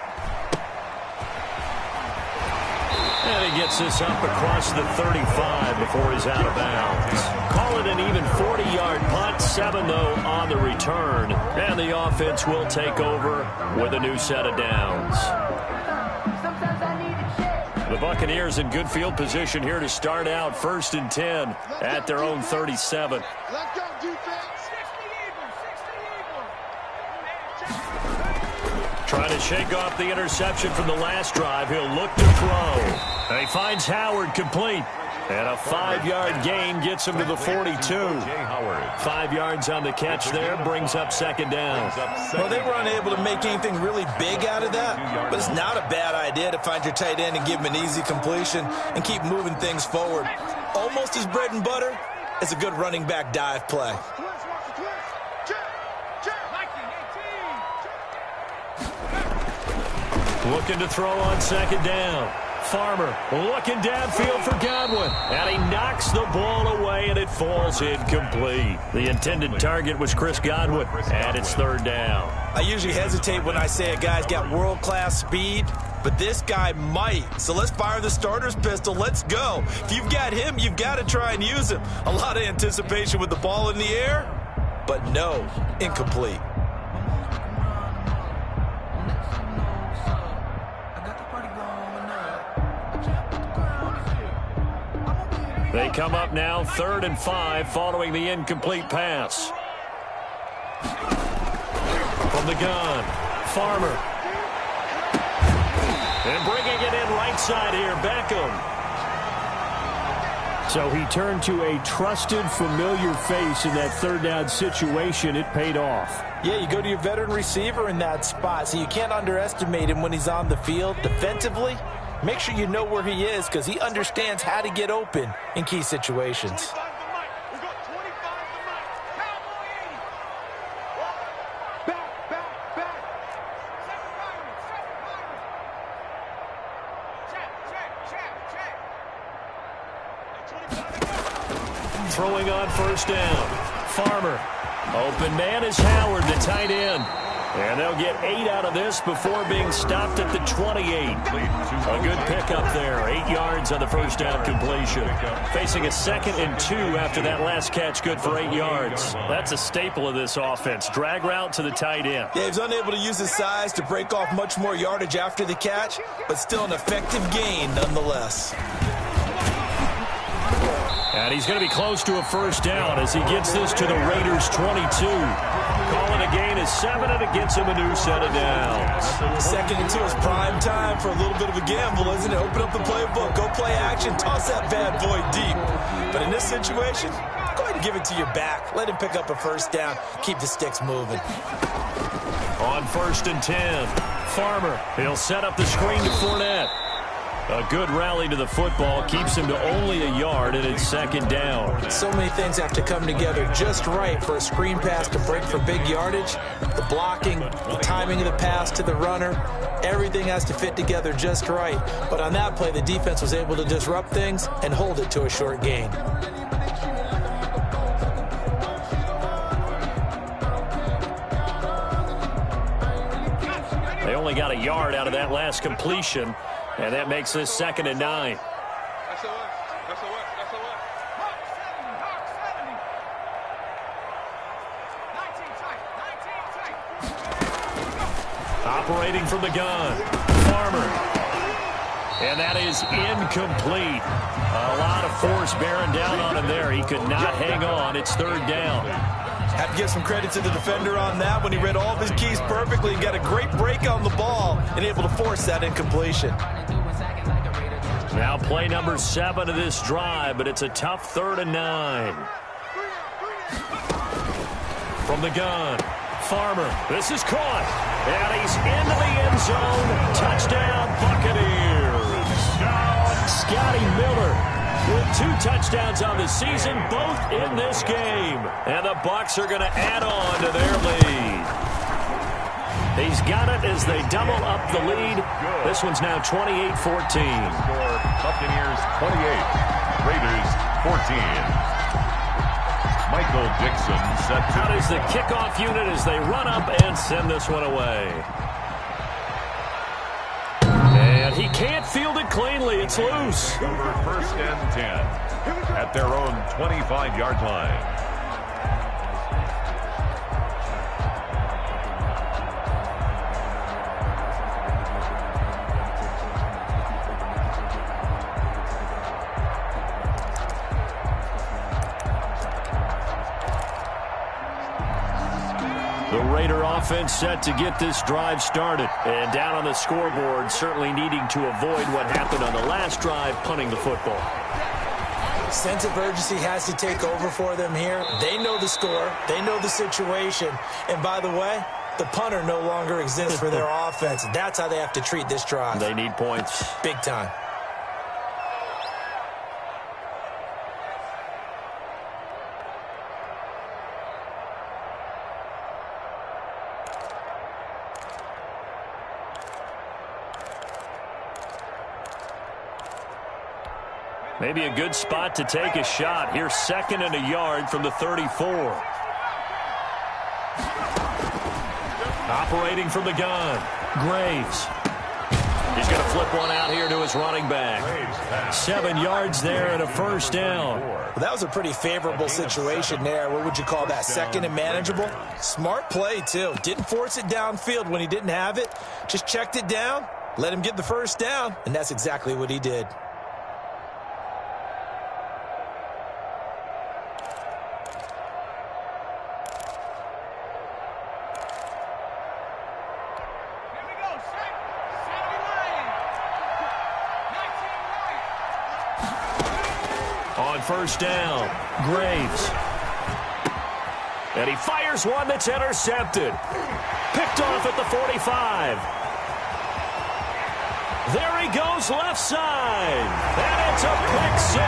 And he gets this up across the 35 before he's out of bounds. Call it an even 40-yard punt, 7 though on the return. And the offense will take over with a new set of downs. The Buccaneers in good field position here to start out 1st and 10 at their own 37. Let's go, defense. Trying to shake off the interception from the last drive. He'll look to throw. And he finds Howard complete. And a 5-yard gain gets him to the 42. 5 yards on the catch there, brings up 2nd down. Well, they were unable to make anything really big out of that, but it's not a bad idea to find your tight end and give him an easy completion and keep moving things forward. Almost as bread and butter as a good running back dive play. Looking to throw on 2nd down. Farmer looking downfield for Godwin. And he knocks the ball away, and it falls incomplete. The intended target was Chris Godwin, and it's 3rd down. I usually hesitate when I say a guy's got world-class speed, but this guy might. So let's fire the starter's pistol. Let's go. If you've got him, you've got to try and use him. A lot of anticipation with the ball in the air, but no, incomplete. They come up now 3rd and 5 following the incomplete pass. From the gun, Farmer. And bringing it in right side here, Beckham. So he turned to a trusted, familiar face in that 3rd down situation. It paid off. Yeah, you go to your veteran receiver in that spot, so you can't underestimate him when he's on the field defensively. Make sure you know where he is because he understands how to get open in key situations. Throwing on 1st down. Farmer. Open man is Howard, the tight end. And they'll get 8 out of this before being stopped at the 28. A good pickup there. 8 yards on the 1st down completion. Facing a 2nd and 2 after that last catch, good for 8 yards. That's a staple of this offense. Drag route to the tight end. Yeah, he's unable to use his size to break off much more yardage after the catch, but still an effective gain nonetheless. And he's going to be close to a 1st down as he gets this to the Raiders' 22. Calling a gain is 7, and it gets him a new set of downs. 2nd and 2 is prime time for a little bit of a gamble, isn't it? Open up the playbook, go play action, toss that bad boy deep. But in this situation, go ahead and give it to your back. Let him pick up a 1st down. Keep the sticks moving. On 1st and 10, Farmer. He'll set up the screen to Fournette. A good rally to the football keeps him to only a yard, and it's 2nd down. So many things have to come together just right for a screen pass to break for big yardage. The blocking, the timing of the pass to the runner, everything has to fit together just right. But on that play, the defense was able to disrupt things and hold it to a short gain. They only got a yard out of that last completion. And that makes this 2nd and 9. Operating from the gun, Farmer. And that is incomplete. A lot of force bearing down on him there. He could not hang on. It's third down. Have to give some credit to the defender on that when he read all of his keys perfectly and got a great break on the ball and able to force that incompletion. Now play number 7 of this drive, but it's a tough 3rd and 9. From the gun, Farmer. This is caught. And he's into the end zone. Touchdown, Buccaneers. Scotty Miller with 2 touchdowns on the season, both in this game. And the Bucs are going to add on to their lead. He's got it as they double up the lead. This one's now 28-14. Buccaneers 28, Raiders 14. Michael Dixon set to... Out is the kickoff unit as they run up and send this one away. And he can't field it cleanly. It's loose. Over 1st and 10 at their own 25-yard line. The Raider offense set to get this drive started. And down on the scoreboard, certainly needing to avoid what happened on the last drive, punting the football. Sense of urgency has to take over for them here. They know the score. They know the situation. And by the way, the punter no longer exists for their offense. That's how they have to treat this drive. They need points. Big time. Maybe a good spot to take a shot. Here's 2nd and a yard from the 34. Operating from the gun, Graves. He's going to flip one out here to his running back. 7 yards there and a 1st down. Well, that was a pretty favorable situation there. What would you call that? 2nd and manageable? Smart play, too. Didn't force it downfield when he didn't have it. Just checked it down, let him get the 1st down, and that's exactly what he did. On 1st down, Graves. And he fires one that's intercepted. Picked off at the 45. There he goes left side. And it's a pick 6.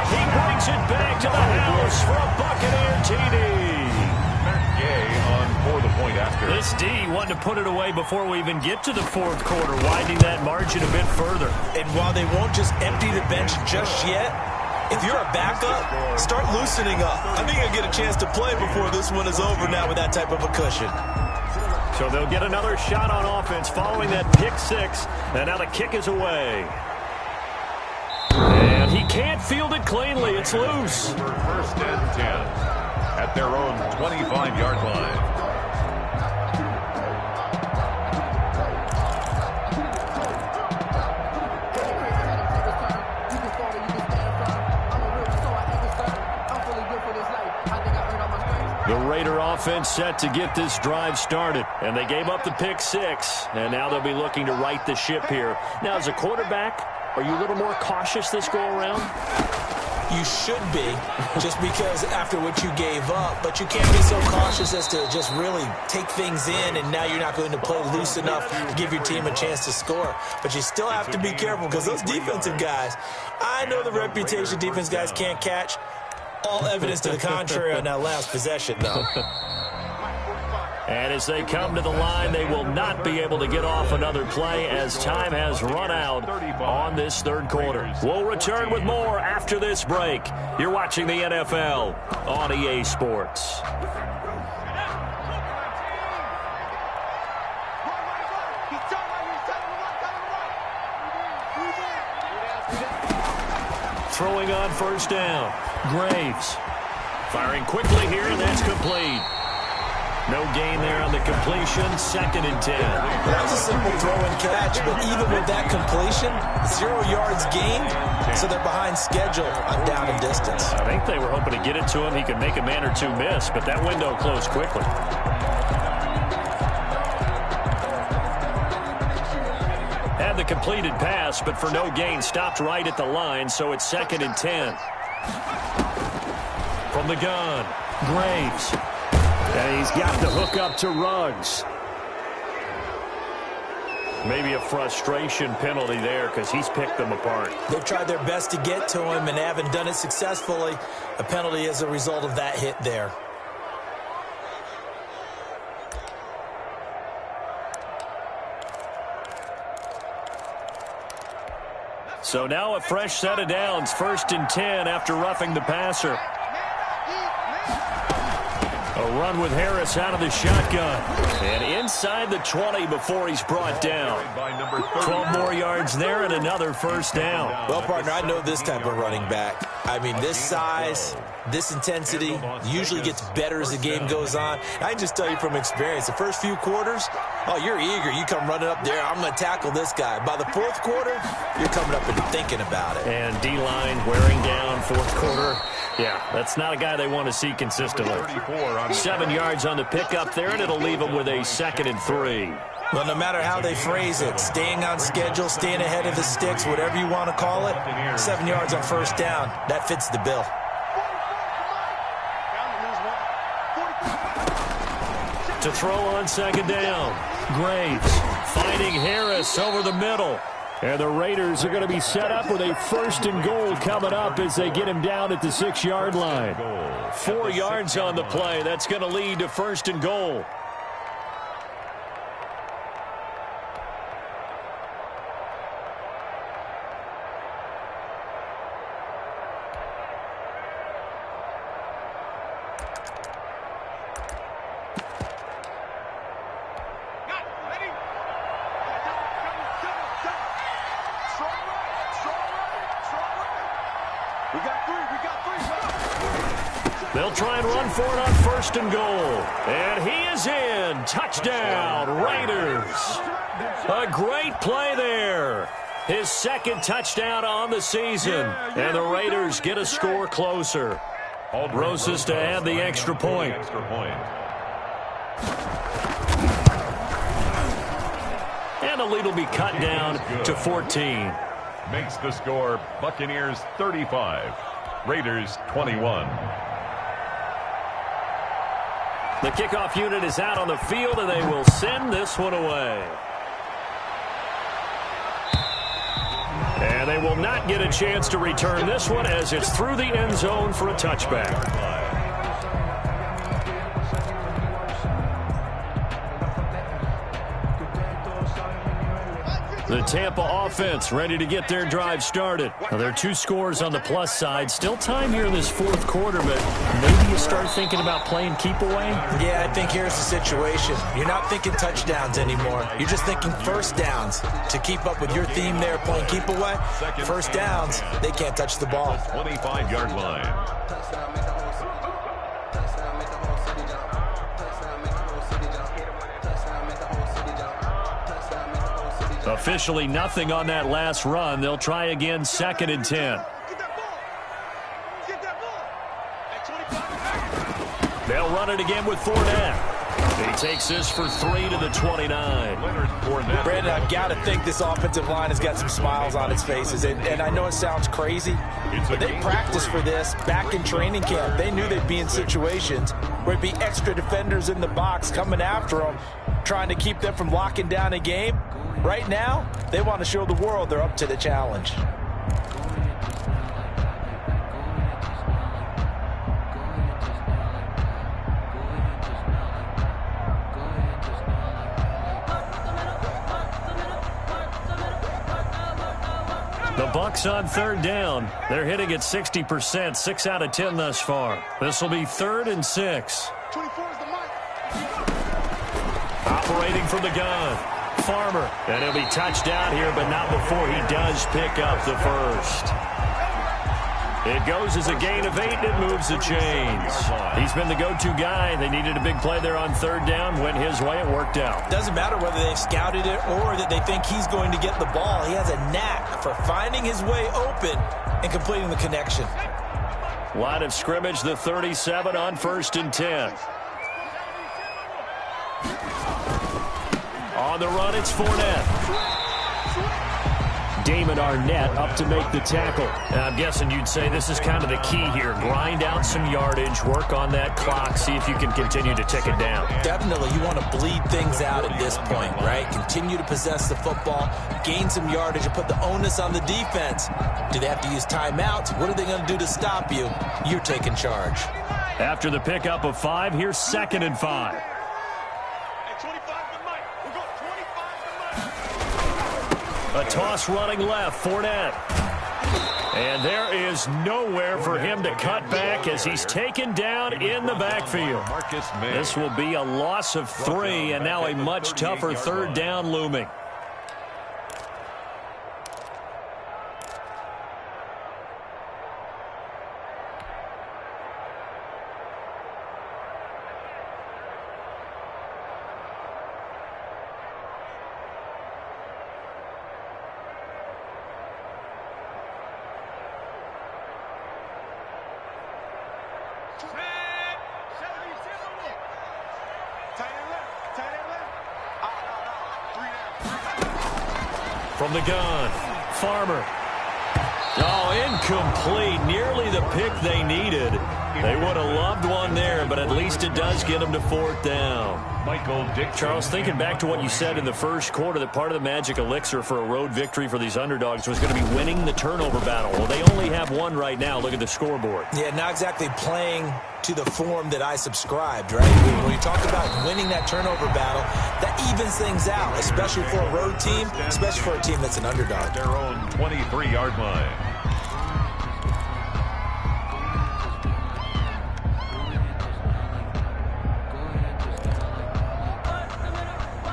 He brings it back to the house for a Buccaneer TD. Gay on for the point after. This D wanted to put it away before we even get to the 4th quarter, widening that margin a bit further. And while they won't just empty the bench just yet, if you're a backup, start loosening up. I think you'll get a chance to play before this one is over now with that type of a cushion. So they'll get another shot on offense following that pick 6. And now the kick is away. And he can't field it cleanly. It's loose. Over 1st and 10 at their own 25-yard line. The Raider offense set to get this drive started. And they gave up the pick 6. And now they'll be looking to right the ship here. Now, as a quarterback, are you a little more cautious this go-around? You should be, just because after what you gave up. But you can't be so cautious as to just really take things in, and now you're not going to play loose enough to give your team a chance to score. But you still have to be careful, because those defensive guys, I know the reputation defense guys can't catch. All evidence to the contrary on that last possession, though. And as they come to the line, they will not be able to get off another play as time has run out on this 3rd quarter. We'll return with more after this break. You're watching the NFL on EA Sports. Throwing on 1st down, Graves. Firing quickly here, and that's complete. No gain there on the completion. 2nd and 10. That was a simple throw and catch, but even with that completion, 0 yards gained, so they're behind schedule on down and distance. I think they were hoping to get it to him. He could make a man or two miss, but that window closed quickly. Had the completed pass, but for no gain, stopped right at the line, so it's 2nd and 10. From the gun, Graves. And he's got the hook up to Ruggs. Maybe a frustration penalty there because he's picked them apart. They've tried their best to get to him and haven't done it successfully. A penalty as a result of that hit there. So now a fresh set of downs. 1st and 10 after roughing the passer. A run with Harris out of the shotgun. And inside the 20 before he's brought down. 12 more yards there and another first down. Well, partner, I know this type of running back. I mean, this size, this intensity usually gets better as the game goes on. I can just tell you from experience, the first few quarters, oh, you're eager. You come running up there, I'm going to tackle this guy. By the 4th quarter, you're coming up and thinking about it. And D-line wearing down 4th quarter. Yeah, that's not a guy they want to see consistently. 7 yards on the pickup there, and it'll leave them with a 2nd and 3. Well, no matter how they phrase it, staying on schedule, staying ahead of the sticks, whatever you want to call it, 7 yards on first down, that fits the bill. To throw on 2nd down, Graves finding Harris over the middle. And the Raiders are going to be set up with a 1st and goal coming up as they get him down at the 6-yard line. 4 yards on the play. That's going to lead to 1st and goal. They'll try and run for it on 1st and goal. And he is in. Touchdown, Raiders. A great play there. His 2nd touchdown on the season. And the Raiders get a score closer. Rosas to add the extra point. And the lead will be cut down to 14. Makes the score Buccaneers 35, Raiders 21. The kickoff unit is out on the field, and they will send this one away. And they will not get a chance to return this one as it's through the end zone for a touchback. The Tampa offense ready to get their drive started. Now, there are 2 scores on the plus side. Still time here in this 4th quarter, but maybe you start thinking about playing keep away? Yeah, I think here's the situation. You're not thinking touchdowns anymore. You're just thinking first downs. To keep up with your theme there, playing keep away, first downs, they can't touch the ball. 25-yard line. Officially nothing on that last run. They'll try again 2nd and 10. They'll run it again with Fournette. He takes this for 3 to the 29. Brandon, I've got to think this offensive line has got some smiles on its faces. And I know it sounds crazy, but they practiced for this back in training camp. They knew they'd be in situations where it'd be extra defenders in the box coming after them, trying to keep them from locking down a game. Right now, they want to show the world they're up to the challenge. The Bucs on 3rd down. They're hitting at 60%, 6 out of 10 thus far. This will be 3rd and 6. Operating from the gun. Farmer, and he'll be touched down here, but not before he does pick up the first. It goes as a gain of 8, and it moves the chains. He's been the go-to guy. They needed a big play there on third down. Went his way. It worked out. Doesn't matter whether they've scouted it or that they think he's going to get the ball. He has a knack for finding his way open and completing the connection. Line of scrimmage, the 37 on 1st and 10. On the run, it's Fournette. Damon Arnett up to make the tackle. And I'm guessing you'd say this is kind of the key here. Grind out some yardage, work on that clock, see if you can continue to tick it down. Definitely. You want to bleed things out at this point, right? Continue to possess the football, gain some yardage, and put the onus on the defense. Do they have to use timeouts? What are they going to do to stop you? You're taking charge. After the pickup of 5, here's 2nd and 5. A toss running left, Fournette. And there is nowhere for him to cut back as he's taken down in the backfield. This will be a loss of 3, and now a much tougher third down looming. From the gun, Farmer. Oh, incomplete. Nearly the pick they needed. They would have loved one there, but at least it does get them to 4th down. Michael Dick. Charles, thinking back to what you said in the first quarter, that part of the magic elixir for a road victory for these underdogs was going to be winning the turnover battle. Well, they only have one right now. Look at the scoreboard. Yeah, not exactly playing to the form that I subscribed, right? When you talk about winning that turnover battle, that evens things out, especially for a road team, especially for a team that's an underdog. Their own 23-yard line.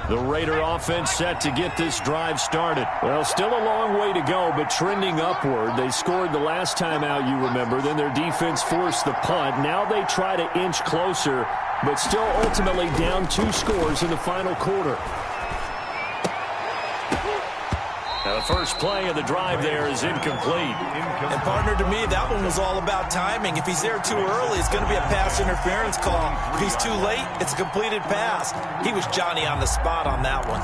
The Raider offense set to get this drive started. Well, still a long way to go, but trending upward. They scored the last time out, you remember. Then their defense forced the punt. Now they try to inch closer, but still ultimately down 2 scores in the final quarter. Now the first play of the drive there is incomplete. And partner, to me, that one was all about timing. If he's there too early, it's going to be a pass interference call. If he's too late, it's a completed pass. He was Johnny on the spot on that one.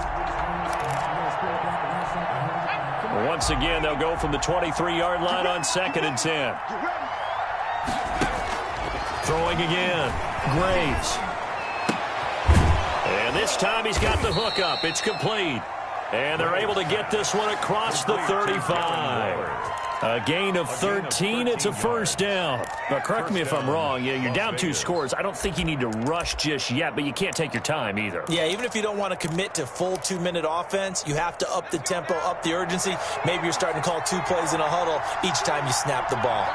Once again, they'll go from the 23-yard line on 2nd and 10. Throwing again. Graves. And this time he's got the hook up. It's complete. And they're able to get this one across the 35. A gain of 13. It's a first down. But correct me if I'm wrong. Yeah, you're down 2 scores. I don't think you need to rush just yet, but you can't take your time either. Yeah, even if you don't want to commit to full 2-minute offense, you have to up the tempo, up the urgency. Maybe you're starting to call 2 plays in a huddle each time you snap the ball.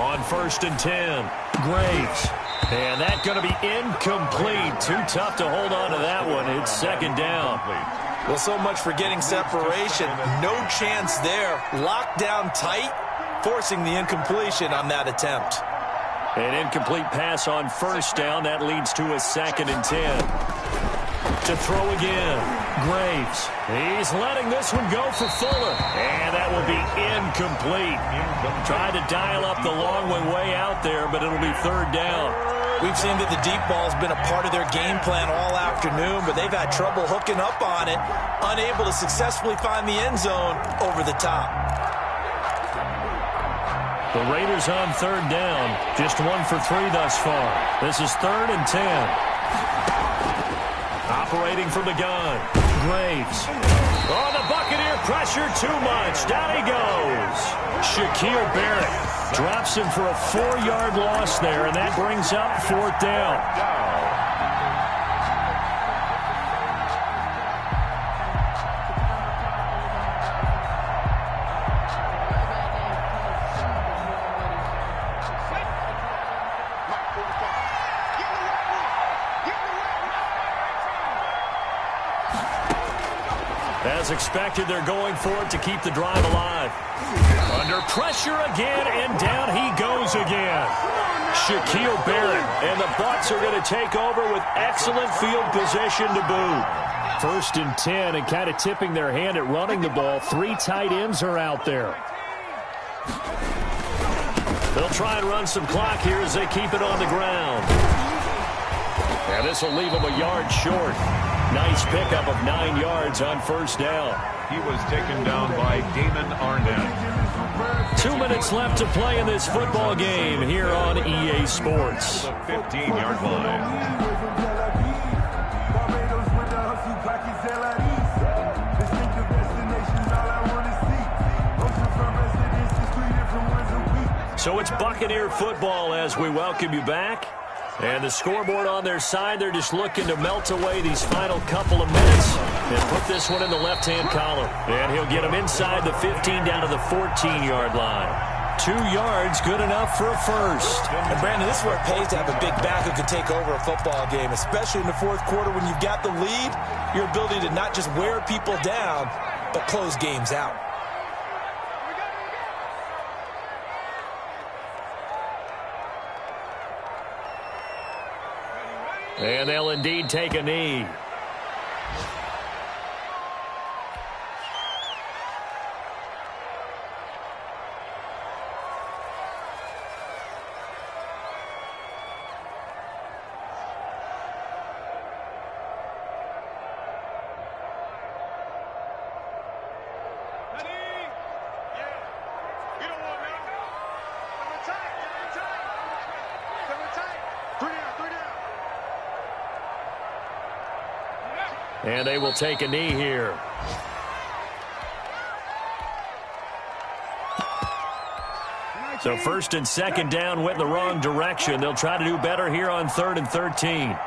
On 1st and 10, Graves. And that's going to be incomplete. Too tough to hold on to that one. It's 2nd down. Well, so much for getting separation. No chance there. Locked down tight, forcing the incompletion on that attempt. An incomplete pass on 1st down. That leads to a 2nd and 10. To throw again. Graves. He's letting this one go for Fuller. And that will be incomplete. Tried to dial up the long one way out there, but it'll be 3rd down. We've seen that the deep ball's been a part of their game plan all afternoon, but they've had trouble hooking up on it, unable to successfully find the end zone over the top. The Raiders on 3rd down, just 1 for 3 thus far. This is 3rd and 10. Operating from the gun, Graves. Oh, the Buccaneer pressure too much. Down he goes. Shakir Barrett drops him for a 4-yard loss there, and that brings up 4th down. As expected, they're going for it to keep the drive alive. Under pressure again, and down he goes again. Shaquille Barrett, and the Bucs are going to take over with excellent field position to boot. 1st and 10, and kind of tipping their hand at running the ball. 3 tight ends are out there. They'll try and run some clock here as they keep it on the ground. And this will leave them a yard short. Nice pickup of 9 yards on 1st down. He was taken down by Damon Arnett. 2 minutes left to play in this football game here on EA Sports. The 15-yard line. So it's Buccaneer football as we welcome you back. And the scoreboard on their side, they're just looking to melt away these final couple of minutes and put this one in the left-hand column. And he'll get them inside the 15 down to the 14-yard line. 2 yards, good enough for a first. And Brandon, this is where it pays to have a big back who can take over a football game, especially in the 4th quarter when you've got the lead, your ability to not just wear people down, but close games out. And they'll indeed take a knee. And they will take a knee here. So 1st and 2nd down went in the wrong direction. They'll try to do better here on 3rd and 13.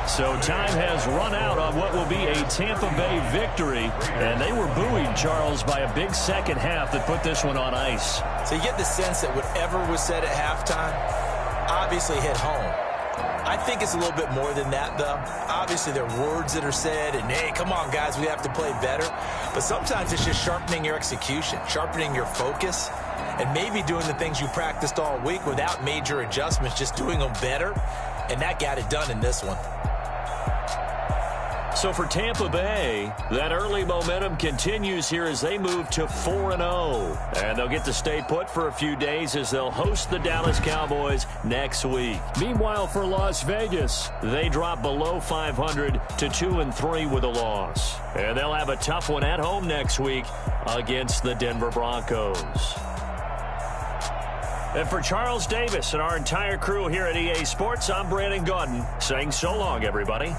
So time has run out on what will be a Tampa Bay victory. And they were buoyed, Charles, by a big second half that put this one on ice. So you get the sense that whatever was said at halftime obviously hit home. I think it's a little bit more than that, though. Obviously, there are words that are said, and, hey, come on, guys, we have to play better. But sometimes it's just sharpening your execution, sharpening your focus, and maybe doing the things you practiced all week without major adjustments, just doing them better, and that got it done in this one. So for Tampa Bay, that early momentum continues here as they move to 4-0. And they'll get to stay put for a few days as they'll host the Dallas Cowboys next week. Meanwhile, for Las Vegas, they drop below 500 to 2-3 with a loss. And they'll have a tough one at home next week against the Denver Broncos. And for Charles Davis and our entire crew here at EA Sports, I'm Brandon Gaudin saying so long, everybody.